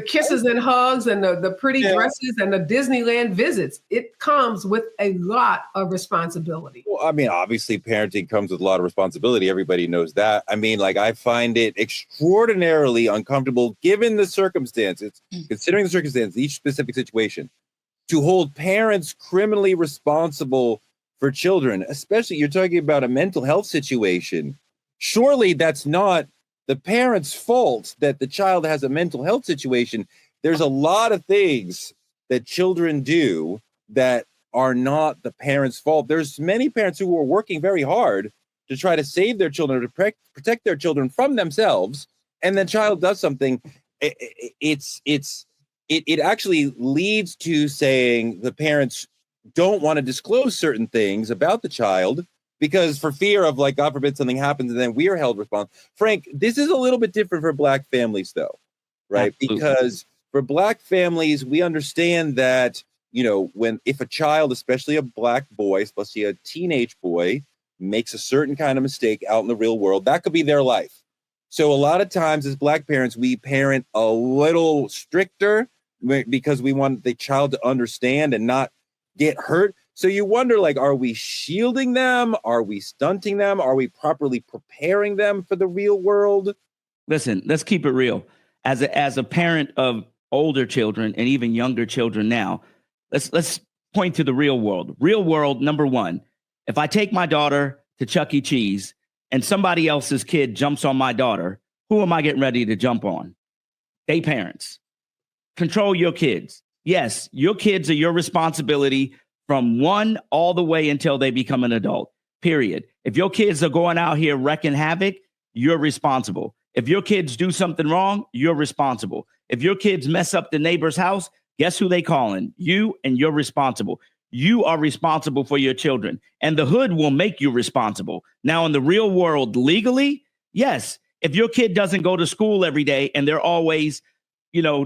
kisses and hugs and the pretty dresses and the Disneyland visits. It comes with a lot of responsibility. Well, I mean, obviously parenting comes with a lot of responsibility. Everybody knows that. I mean, like, I find it extraordinarily uncomfortable given the circumstances, considering the circumstances, each specific situation, to hold parents criminally responsible for children, especially you're talking about a mental health situation. Surely that's not the parent's fault that the child has a mental health situation. There's a lot of things that children do that are not the parent's fault. There's many parents who are working very hard to try to save their children, to protect their children from themselves, and the child does something. It actually leads to saying the parents don't want to disclose certain things about the child because for fear of, like, God forbid something happens and then we are held responsible. Frank, this is a little bit different for Black families, though, right? Absolutely. Because for Black families, we understand that, you know, if a child, especially a Black boy, especially a teenage boy, makes a certain kind of mistake out in the real world, that could be their life. So a lot of times as Black parents, we parent a little stricter because we want the child to understand and not get hurt. So you wonder, like, are we shielding them? Are we stunting them? Are we properly preparing them for the real world? Listen, let's keep it real. As a parent of older children and even younger children now, let's point to the real world. Real world, number one, if I take my daughter to Chuck E. Cheese and somebody else's kid jumps on my daughter, who am I getting ready to jump on? They parents. Control your kids. Yes, your kids are your responsibility from 1 all the way until they become an adult, period. If your kids are going out here wrecking havoc, you're responsible. If your kids do something wrong, you're responsible. If your kids mess up the neighbor's house, guess who they calling? You, and you're responsible. You are responsible for your children, and the hood will make you responsible. Now, in the real world, legally, yes, if your kid doesn't go to school every day and they're always,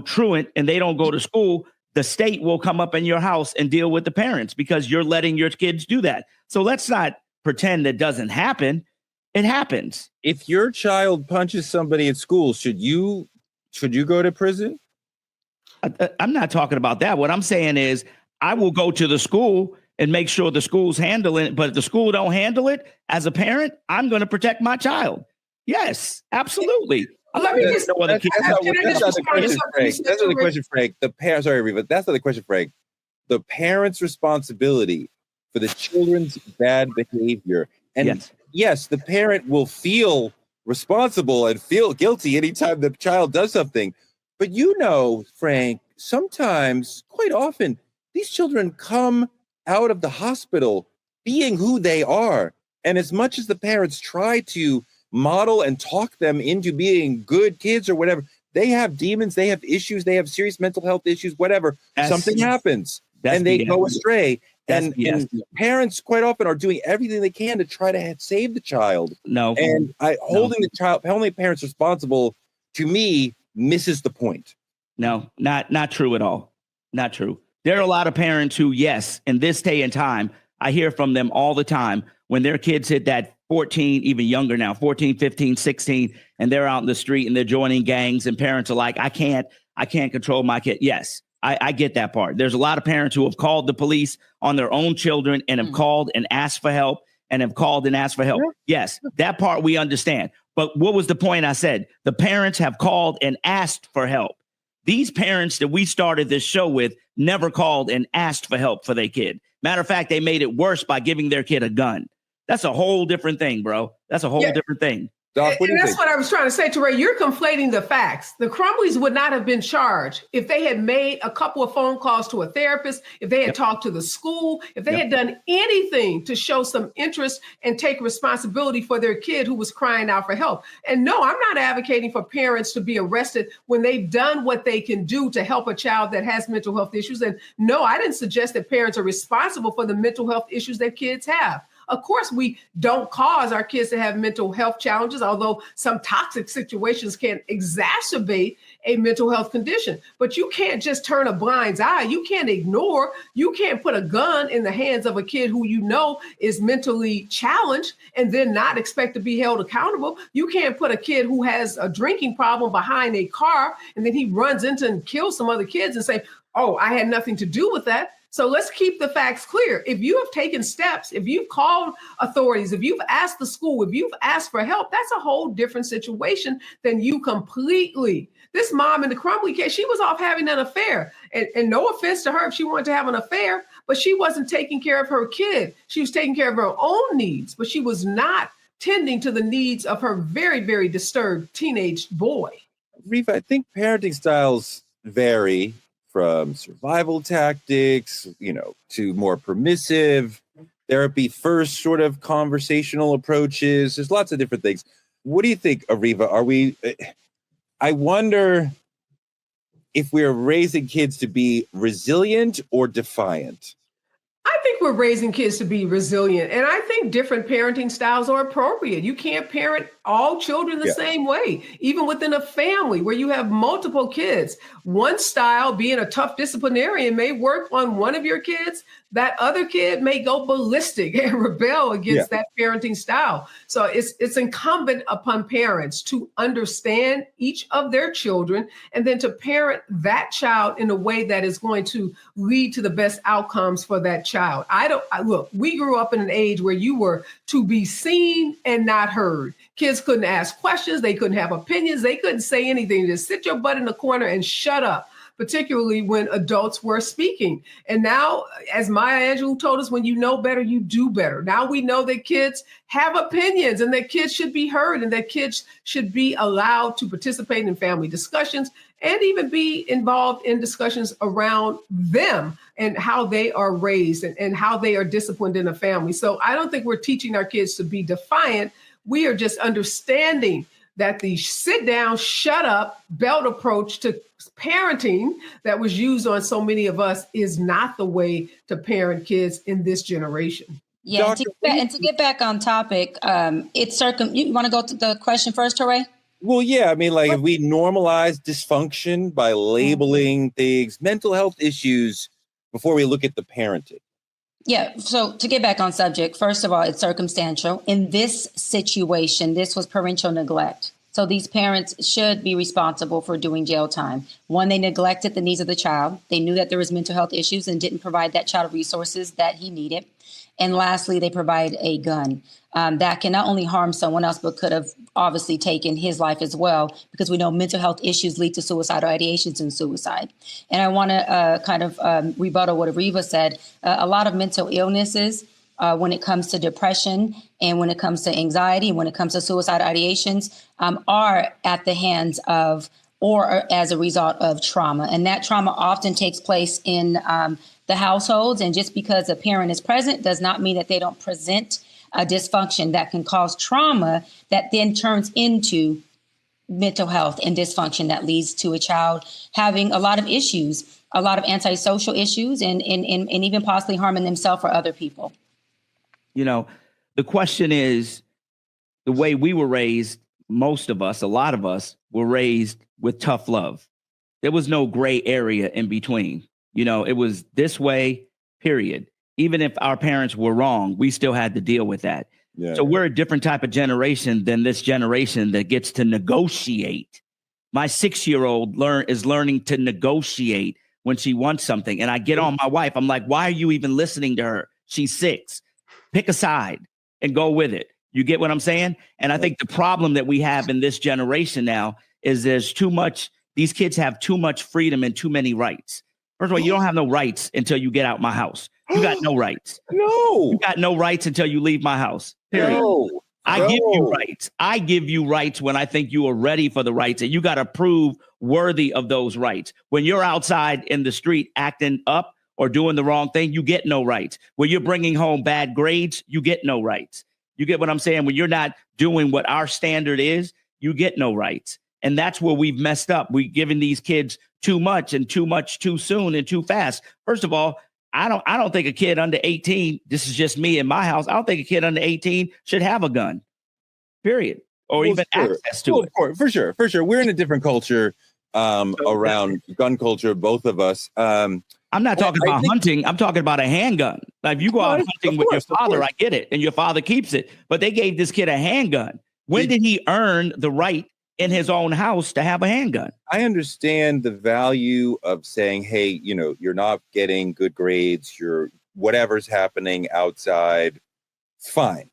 truant and they don't go to school, the state will come up in your house and deal with the parents because you're letting your kids do that. So let's not pretend that doesn't happen. It happens. If your child punches somebody at school, should you go to prison? I'm not talking about that. What I'm saying is I will go to the school and make sure the school's handling it. But if the school don't handle it, as a parent, I'm going to protect my child. Yes, absolutely. That's not the question, Frank. That's not the question, Frank. Sorry, Areva. That's not the question, Frank. The parent's responsibility for the children's bad behavior. And yes, the parent will feel responsible and feel guilty anytime the child does something. But Frank, sometimes, quite often, these children come out of the hospital being who they are. And as much as the parents try to model and talk them into being good kids or whatever, they have demons, they have issues, they have serious mental health issues, whatever. Something happens and they go astray. And parents quite often are doing everything they can to try to save the child. Holding the parents responsible, to me, misses the point. No, not true at all. Not true. There are a lot of parents who, yes, in this day and time, I hear from them all the time when their kids hit that 14, even younger now, 14, 15, 16, and they're out in the street and they're joining gangs and parents are like, I can't control my kid. Yes, I get that part. There's a lot of parents who have called the police on their own children and have called and asked for help Yes, that part we understand. But what was the point I said? The parents have called and asked for help. These parents that we started this show with never called and asked for help for their kid. Matter of fact, they made it worse by giving their kid a gun. That's a whole different thing, bro. That's a whole different thing. Doc, what do you that's think? what I was trying to say, Toure. You're conflating the facts. The Crumblies would not have been charged if they had made a couple of phone calls to a therapist, if they had talked to the school, if they had done anything to show some interest and take responsibility for their kid who was crying out for help. And no, I'm not advocating for parents to be arrested when they've done what they can do to help a child that has mental health issues. And no, I didn't suggest that parents are responsible for the mental health issues that kids have. Of course, we don't cause our kids to have mental health challenges, although some toxic situations can exacerbate a mental health condition. But you can't just turn a blind eye. You can't ignore. You can't put a gun in the hands of a kid who you know is mentally challenged and then not expect to be held accountable. You can't put a kid who has a drinking problem behind a car and then he runs into and kills some other kids and say, oh, I had nothing to do with that. So let's keep the facts clear. If you have taken steps, if you've called authorities, if you've asked the school, if you've asked for help, that's a whole different situation than you completely. This mom in the Crumbly case, she was off having an affair. And no offense to her if she wanted to have an affair, but she wasn't taking care of her kid. She was taking care of her own needs, but she was not tending to the needs of her very, very disturbed teenage boy. Areva, I think parenting styles vary from survival tactics, to more permissive, therapy first sort of conversational approaches. There's lots of different things. What do you think, Areva? I wonder if we're raising kids to be resilient or defiant. I think we're raising kids to be resilient. And I think different parenting styles are appropriate. You can't parent all children the same way, even within a family where you have multiple kids. One style, being a tough disciplinarian, may work on one of your kids. That other kid may go ballistic and rebel against that parenting style. So it's incumbent upon parents to understand each of their children and then to parent that child in a way that is going to lead to the best outcomes for that child. Look, we grew up in an age where you were to be seen and not heard. Kids couldn't ask questions. They couldn't have opinions. They couldn't say anything. Just sit your butt in the corner and shut up, particularly when adults were speaking. And now, as Maya Angelou told us, when you know better, you do better. Now we know that kids have opinions and that kids should be heard and that kids should be allowed to participate in family discussions and even be involved in discussions around them and how they are raised and how they are disciplined in a family. So I don't think we're teaching our kids to be defiant. We are just understanding that the sit down, shut up, belt approach to parenting that was used on so many of us is not the way to parent kids in this generation. Yeah, and to get back on topic, you want to go to the question first, Toure? Well, yeah, I mean, if we normalize dysfunction by labeling things, mental health issues, before we look at the parenting. Yeah. So to get back on subject, first of all, it's circumstantial. In this situation, this was parental neglect. So these parents should be responsible for doing jail time. One, they neglected the needs of the child. They knew that there was mental health issues and didn't provide that child resources that he needed. And lastly, they provide a gun that can not only harm someone else, but could have obviously taken his life as well, because we know mental health issues lead to suicidal ideations and suicide. And I want to rebuttal what Areva said. A lot of mental illnesses, when it comes to depression and when it comes to anxiety, and when it comes to suicidal ideations, are at the hands of or as a result of trauma. And that trauma often takes place in the households. And just because a parent is present does not mean that they don't present a dysfunction that can cause trauma that then turns into mental health and dysfunction that leads to a child having a lot of issues, a lot of antisocial issues, and even possibly harming themselves or other people. The question is, the way we were raised, most of us, a lot of us, were raised with tough love. There was no gray area in between. It was this way, period. Even if our parents were wrong, we still had to deal with that. Yeah. So we're a different type of generation than this generation that gets to negotiate. My 6-year-old is learning to negotiate when she wants something. And I get on my wife. I'm like, why are you even listening to her? She's 6. Pick a side and go with it. You get what I'm saying? And I think the problem that we have in this generation now is there's too much. These kids have too much freedom and too many rights. First of all, you don't have no rights until you get out my house. You got no rights. No. You got no rights until you leave my house. Period. No. I give you rights. I give you rights when I think you are ready for the rights, and you got to prove worthy of those rights. When you're outside in the street acting up or doing the wrong thing, you get no rights. When you're bringing home bad grades, you get no rights. You get what I'm saying? When you're not doing what our standard is, you get no rights. And that's where we've messed up. We've given these kids too much too soon and too fast. First of all, I don't think a kid under 18, this is just me in my house, I don't think a kid under 18 should have a gun, period, or even access to it. For sure. We're in a different culture around gun culture, both of us. I'm not talking about hunting. I'm talking about a handgun. Like, if you go out hunting with your father, I get it, and your father keeps it. But they gave this kid a handgun. When did he earn the right in his own house to have a handgun? I understand the value of saying, hey, you're not getting good grades, whatever's happening outside, fine.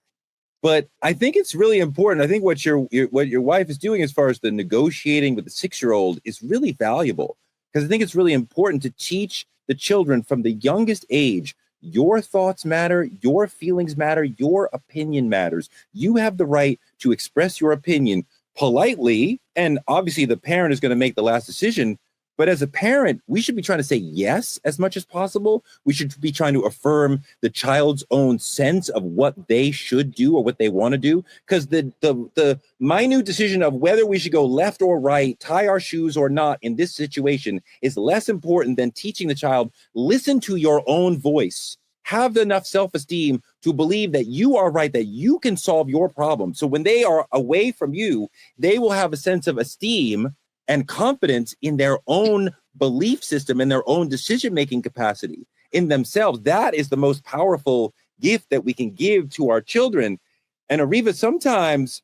But I think it's really important. I think what your wife is doing as far as the negotiating with the 6-year-old is really valuable, because I think it's really important to teach the children from the youngest age, your thoughts matter, your feelings matter, your opinion matters. You have the right to express your opinion politely, and obviously the parent is going to make the last decision. But as a parent, we should be trying to say yes as much as possible. We should be trying to affirm the child's own sense of what they should do or what they want to do. Because the minute decision of whether we should go left or right, tie our shoes or not in this situation is less important than teaching the child, listen to your own voice. Have enough self-esteem to believe that you are right, that you can solve your problem. So when they are away from you, they will have a sense of esteem and confidence in their own belief system and their own decision-making capacity in themselves. That is the most powerful gift that we can give to our children. And Areva, sometimes,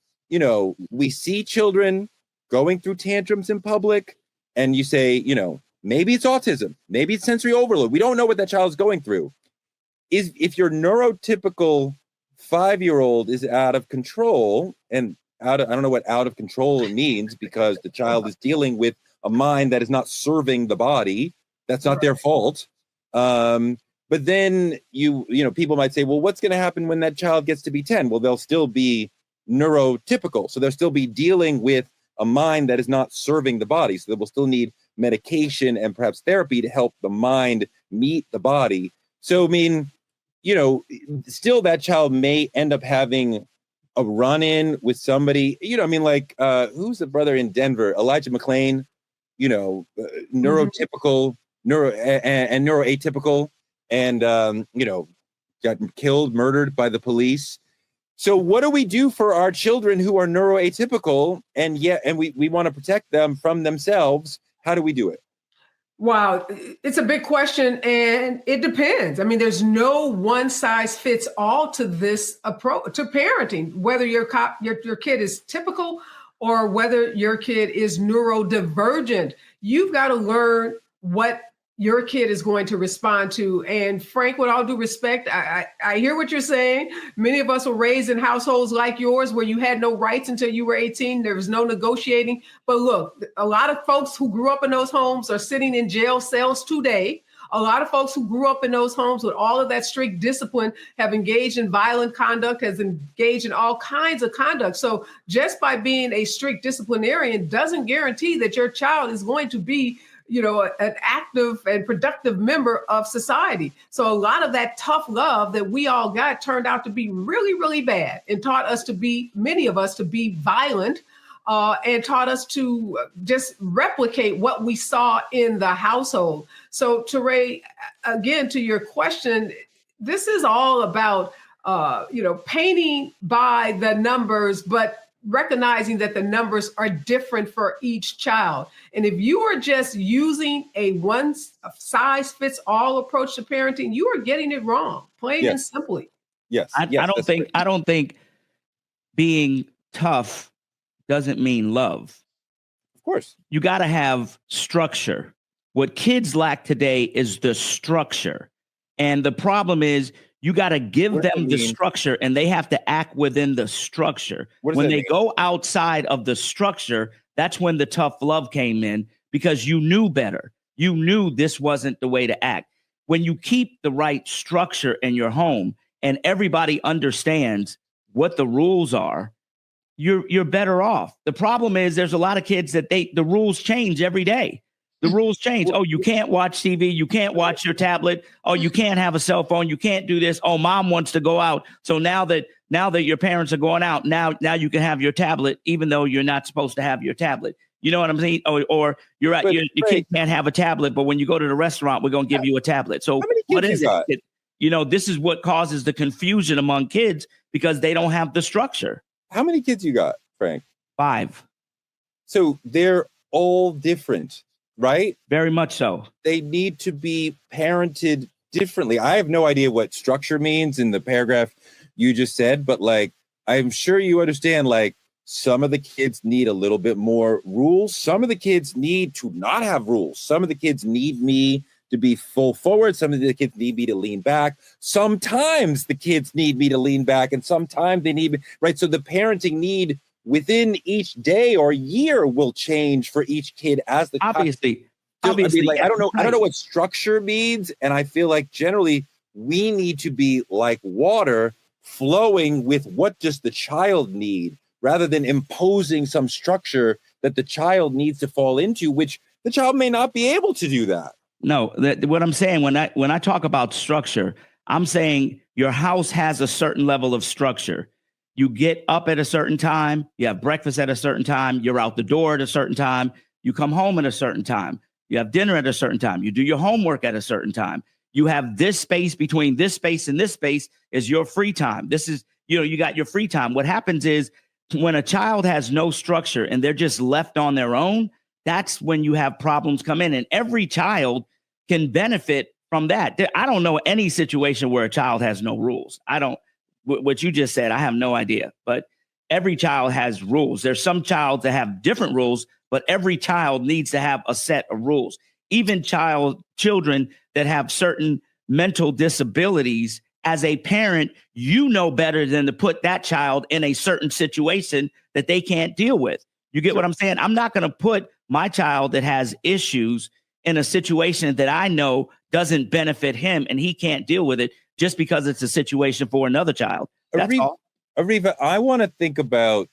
we see children going through tantrums in public, and you say, maybe it's autism, maybe it's sensory overload. We don't know what that child is going through. If your neurotypical 5-year-old is out of control, and I don't know what out of control means, because the child is dealing with a mind that is not serving the body. That's not their fault. But then people might say, well, what's going to happen when that child gets to be 10? Well, they'll still be neurotypical. So they'll still be dealing with a mind that is not serving the body. So they will still need medication and perhaps therapy to help the mind meet the body. So, still that child may end up having a run-in with somebody, who's the brother in Denver, Elijah McClain, neurotypical, neuroatypical, and, got killed, murdered by the police. So what do we do for our children who are neuroatypical and we want to protect them from themselves? How do we do it? Wow, it's a big question, and it depends. I mean, there's no one size fits all to this approach to parenting, whether your kid is typical or whether your kid is neurodivergent. You've got to learn what your kid is going to respond to. And Frank, with all due respect, I hear what you're saying. Many of us were raised in households like yours where you had no rights until you were 18. There was no negotiating. But look, a lot of folks who grew up in those homes are sitting in jail cells today. A lot of folks who grew up in those homes with all of that strict discipline have engaged in violent conduct, has engaged in all kinds of conduct. So just by being a strict disciplinarian doesn't guarantee that your child is going to be an active and productive member of society. So a lot of that tough love that we all got turned out to be really, really bad, and taught us many of us to be violent, and taught us to just replicate what we saw in the household. So Toure, again, to your question, this is all about, painting by the numbers, but recognizing that the numbers are different for each child. And if you are just using a one size fits all approach to parenting, you are getting it wrong, plain and simply. Yes. I don't think being tough doesn't mean love. Of course. You got to have structure. What kids lack today is the structure. And the problem is, you got to give them the structure, and they have to act within the structure. When they go outside of the structure, that's when the tough love came in, because you knew better. You knew this wasn't the way to act. When you keep the right structure in your home and everybody understands what the rules are, you're better off. The problem is there's a lot of kids that the rules change every day. The rules change. Oh, you can't watch TV. You can't watch your tablet. Oh, you can't have a cell phone. You can't do this. Oh, mom wants to go out. So now that your parents are going out, now you can have your tablet, even though you're not supposed to have your tablet. You know what I'm saying? Or you're right. Your kid can't have a tablet, but when you go to the restaurant, we're going to give you a tablet. So what is it? This is what causes the confusion among kids because they don't have the structure. How many kids you got, Frank? 5. So they're all different, right? Very much so. They need to be parented differently. I have no idea what structure means in the paragraph you just said, but like, I'm sure you understand, like, some of the kids need a little bit more rules. Some of the kids need to not have rules. Some of the kids need me to be full forward. Some of the kids need me to lean back. Sometimes the kids need me to lean back, and sometimes they need me, right? So the parenting need within each day or year will change for each kid as the obviously. I don't know what structure means, and I feel like generally we need to be like water flowing with what does the child need, rather than imposing some structure that the child needs to fall into, which the child may not be able to do that. No, what I'm saying when I talk about structure, I'm saying your house has a certain level of structure. You get up at a certain time, you have breakfast at a certain time, you're out the door at a certain time, you come home at a certain time, you have dinner at a certain time, you do your homework at a certain time. You have this space between this space and this space is your free time. This is, you got your free time. What happens is when a child has no structure and they're just left on their own, that's when you have problems come in, and every child can benefit from that. I don't know any situation where a child has no rules. What you just said, I have no idea, but every child has rules. There's some child that have different rules, but every child needs to have a set of rules. Even children that have certain mental disabilities, as a parent, you know better than to put that child in a certain situation that they can't deal with. You get what I'm saying? I'm not going to put my child that has issues in a situation that I know doesn't benefit him and he can't deal with it just because it's a situation for another child. That's all. Areva, I want to think about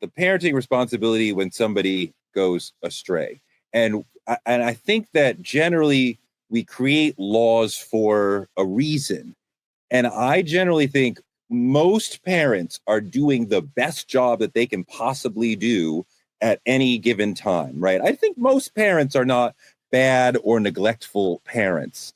the parenting responsibility when somebody goes astray. And I think that generally we create laws for a reason. And I generally think most parents are doing the best job that they can possibly do at any given time, right? I think most parents are not bad or neglectful parents.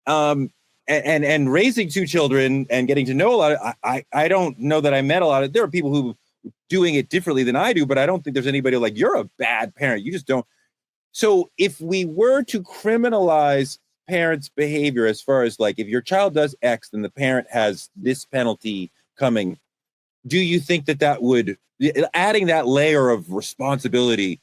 And raising 2 children and getting to know a lot of, I don't know that I met a lot of, there are people who are doing it differently than I do, but I don't think there's anybody like, you're a bad parent. You just don't. So if we were to criminalize parents' behavior as far as like, if your child does X, then the parent has this penalty coming, do you think that would, adding that layer of responsibility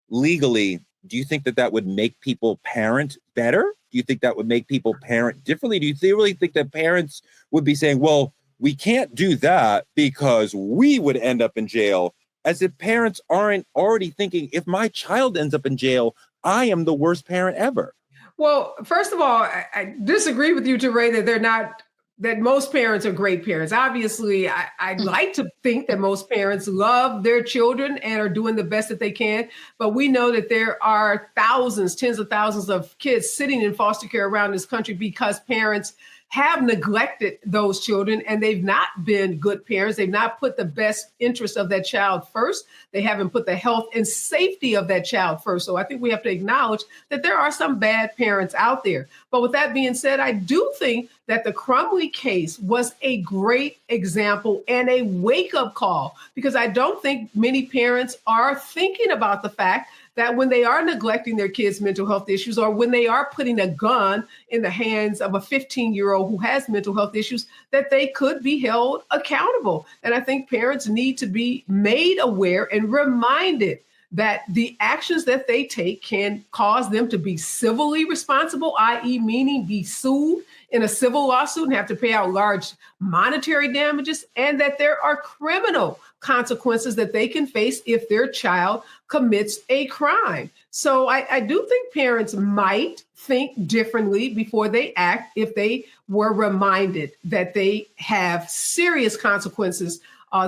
legally, do you think that would make people parent better? Do you think that would make people parent differently? Do you really think that parents would be saying, well, we can't do that because we would end up in jail, as if parents aren't already thinking, if my child ends up in jail, I am the worst parent ever? Well, first of all, I disagree with you, Toure, that most parents are great parents. Obviously, I'd like to think that most parents love their children and are doing the best that they can. But we know that there are thousands, tens of thousands of kids sitting in foster care around this country because parents have neglected those children and they've not been good parents. They've not put the best interest of that child first. They haven't put the health and safety of that child first. So I think we have to acknowledge that there are some bad parents out there. But with that being said, I do think that the Crumbley case was a great example and a wake-up call, because I don't think many parents are thinking about the fact that when they are neglecting their kids' mental health issues, or when they are putting a gun in the hands of a 15-year-old who has mental health issues, that they could be held accountable. And I think parents need to be made aware and reminded that the actions that they take can cause them to be civilly responsible, i.e. meaning be sued in a civil lawsuit and have to pay out large monetary damages, and that there are criminal consequences that they can face if their child commits a crime. So I do think parents might think differently before they act if they were reminded that they have serious consequences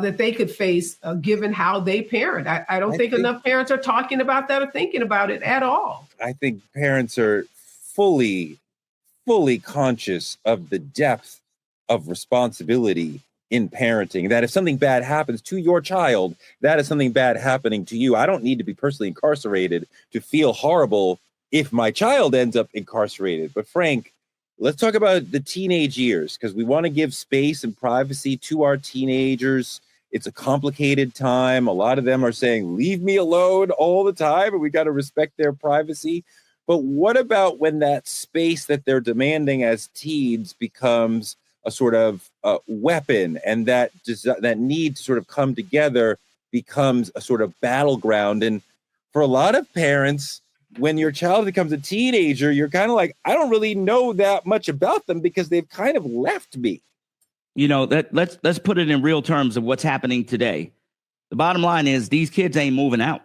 that they could face given how they parent. I don't think enough parents are talking about that or thinking about it at all. I think parents are fully conscious of the depth of responsibility in parenting, that if something bad happens to your child, that is something bad happening to you. I don't need to be personally incarcerated to feel horrible if my child ends up incarcerated. But Frank, let's talk about the teenage years, because we want to give space and privacy to our teenagers. It's a complicated time. A lot of them are saying, leave me alone all the time, and we got to respect their privacy. But what about when that space that they're demanding as teens becomes a sort of weapon, and that need to sort of come together becomes a sort of battleground? And for a lot of parents, when your child becomes a teenager, you're kind of like, I don't really know that much about them because they've kind of left me. You know, that let's put it in real terms of what's happening today. The bottom line is these kids ain't moving out.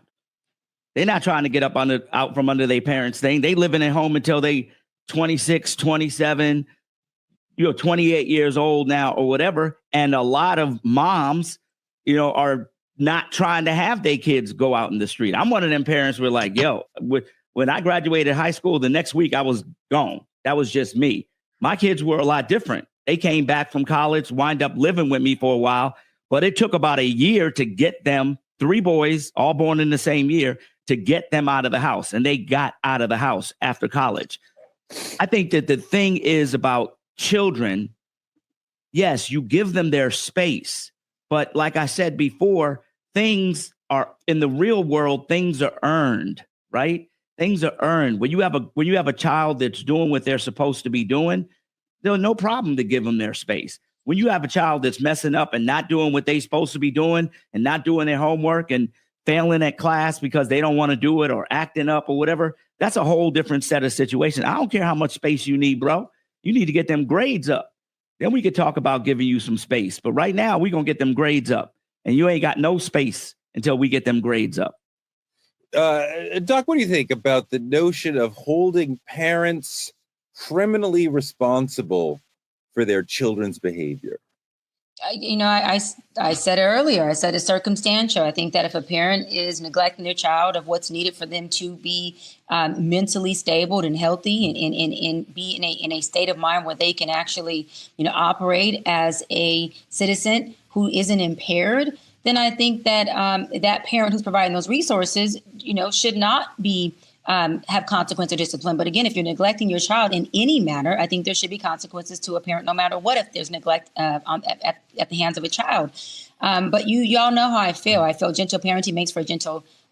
They're not trying to get out from under their parents' thing. They living at home until they 26, 27, 28 years old now or whatever. And a lot of moms, are not trying to have their kids go out in the street. I'm one of them parents who are like, when I graduated high school, the next week I was gone. That was just me. My kids were a lot different. They came back from college, wind up living with me for a while, but it took about a year to get them, 3 boys, all born in the same year, to get them out of the house. And they got out of the house after college. I think that the thing is about children, yes, you give them their space. But like I said before, things are in the real world, things are earned, right? Things are earned. When you have a child that's doing what they're supposed to be doing, there's no problem to give them their space. When you have a child that's messing up and not doing what they're supposed to be doing and not doing their homework and failing at class because they don't want to do it or acting up or whatever, that's a whole different set of situations. I don't care how much space you need, bro. You need to get them grades up. Then we could talk about giving you some space. But right now, we're going to get them grades up. And you ain't got no space until we get them grades up. Doc, what do you think about the notion of holding parents criminally responsible for their children's behavior? I said it earlier. I said it's circumstantial. I think that if a parent is neglecting their child of what's needed for them to be mentally stable and healthy and be in a state of mind where they can actually, operate as a citizen who isn't impaired, then I think that that parent who's providing those resources, should not be have consequence or discipline. But again, if you're neglecting your child in any manner, I think there should be consequences to a parent, no matter what, if there's neglect at the hands of a child. But y'all know how I feel. I feel gentle parenting makes for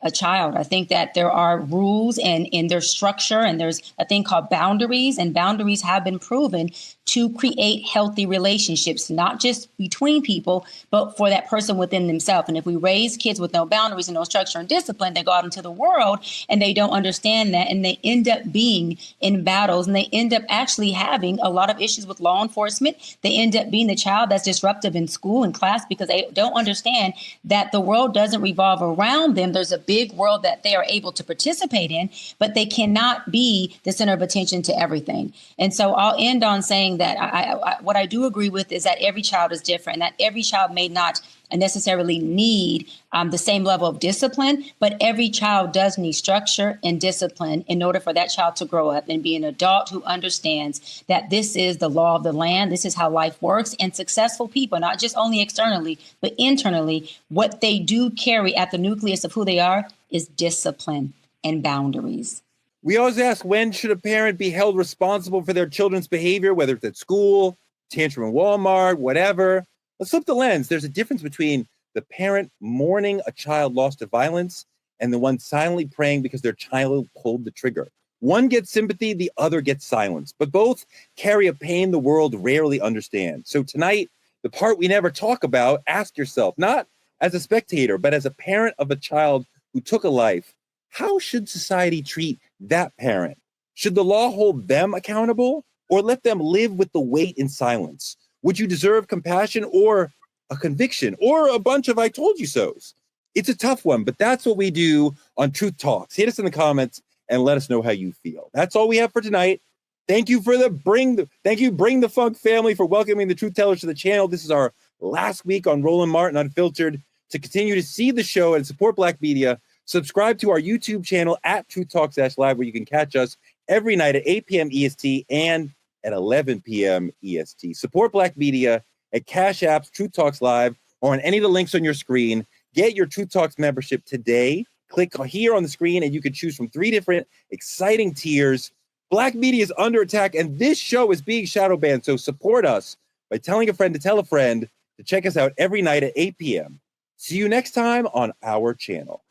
a child. I think that there are rules and in their structure, and there's a thing called boundaries, and boundaries have been proven to create healthy relationships, not just between people, but for that person within themselves. And if we raise kids with no boundaries and no structure and discipline, they go out into the world and they don't understand that, and they end up being in battles, and they end up actually having a lot of issues with law enforcement. They end up being the child that's disruptive in school and class because they don't understand that the world doesn't revolve around them. There's a big world that they are able to participate in, but they cannot be the center of attention to everything. And so I'll end on saying that what I do agree with is that every child is different, and that every child may not necessarily need the same level of discipline, but every child does need structure and discipline in order for that child to grow up and be an adult who understands that this is the law of the land, this is how life works, and successful people, not just only externally, but internally, what they do carry at the nucleus of who they are is discipline and boundaries. We always ask, when should a parent be held responsible for their children's behavior, whether it's at school, tantrum in Walmart, whatever? Let's flip the lens. There's a difference between the parent mourning a child lost to violence and the one silently praying because their child pulled the trigger. One gets sympathy, the other gets silence, but both carry a pain the world rarely understands. So tonight, the part we never talk about, ask yourself, not as a spectator, but as a parent of a child who took a life, how should society treat that parent? Should the law hold them accountable or let them live with the weight in silence? Would you deserve compassion or a conviction or a bunch of I told you so's? It's a tough one, but that's what we do on Truth Talks. Hit us in the comments and let us know how you feel. That's all we have for tonight. Thank you for Bring the Funk family for welcoming the Truth Tellers to the channel. This is our last week on Roland Martin Unfiltered. To continue to see the show and support Black media, subscribe to our YouTube channel at TruthTalks-Live, where you can catch us every night at 8 p.m. EST and at 11 p.m. EST. Support Black media at CashApp's Truth Talks Live or on any of the links on your screen. Get your Truth Talks membership today. Click here on the screen and you can choose from 3 different exciting tiers. Black media is under attack and this show is being shadow banned. So support us by telling a friend to tell a friend to check us out every night at 8 p.m. See you next time on our channel.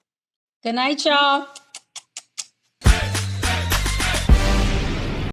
Good night, y'all.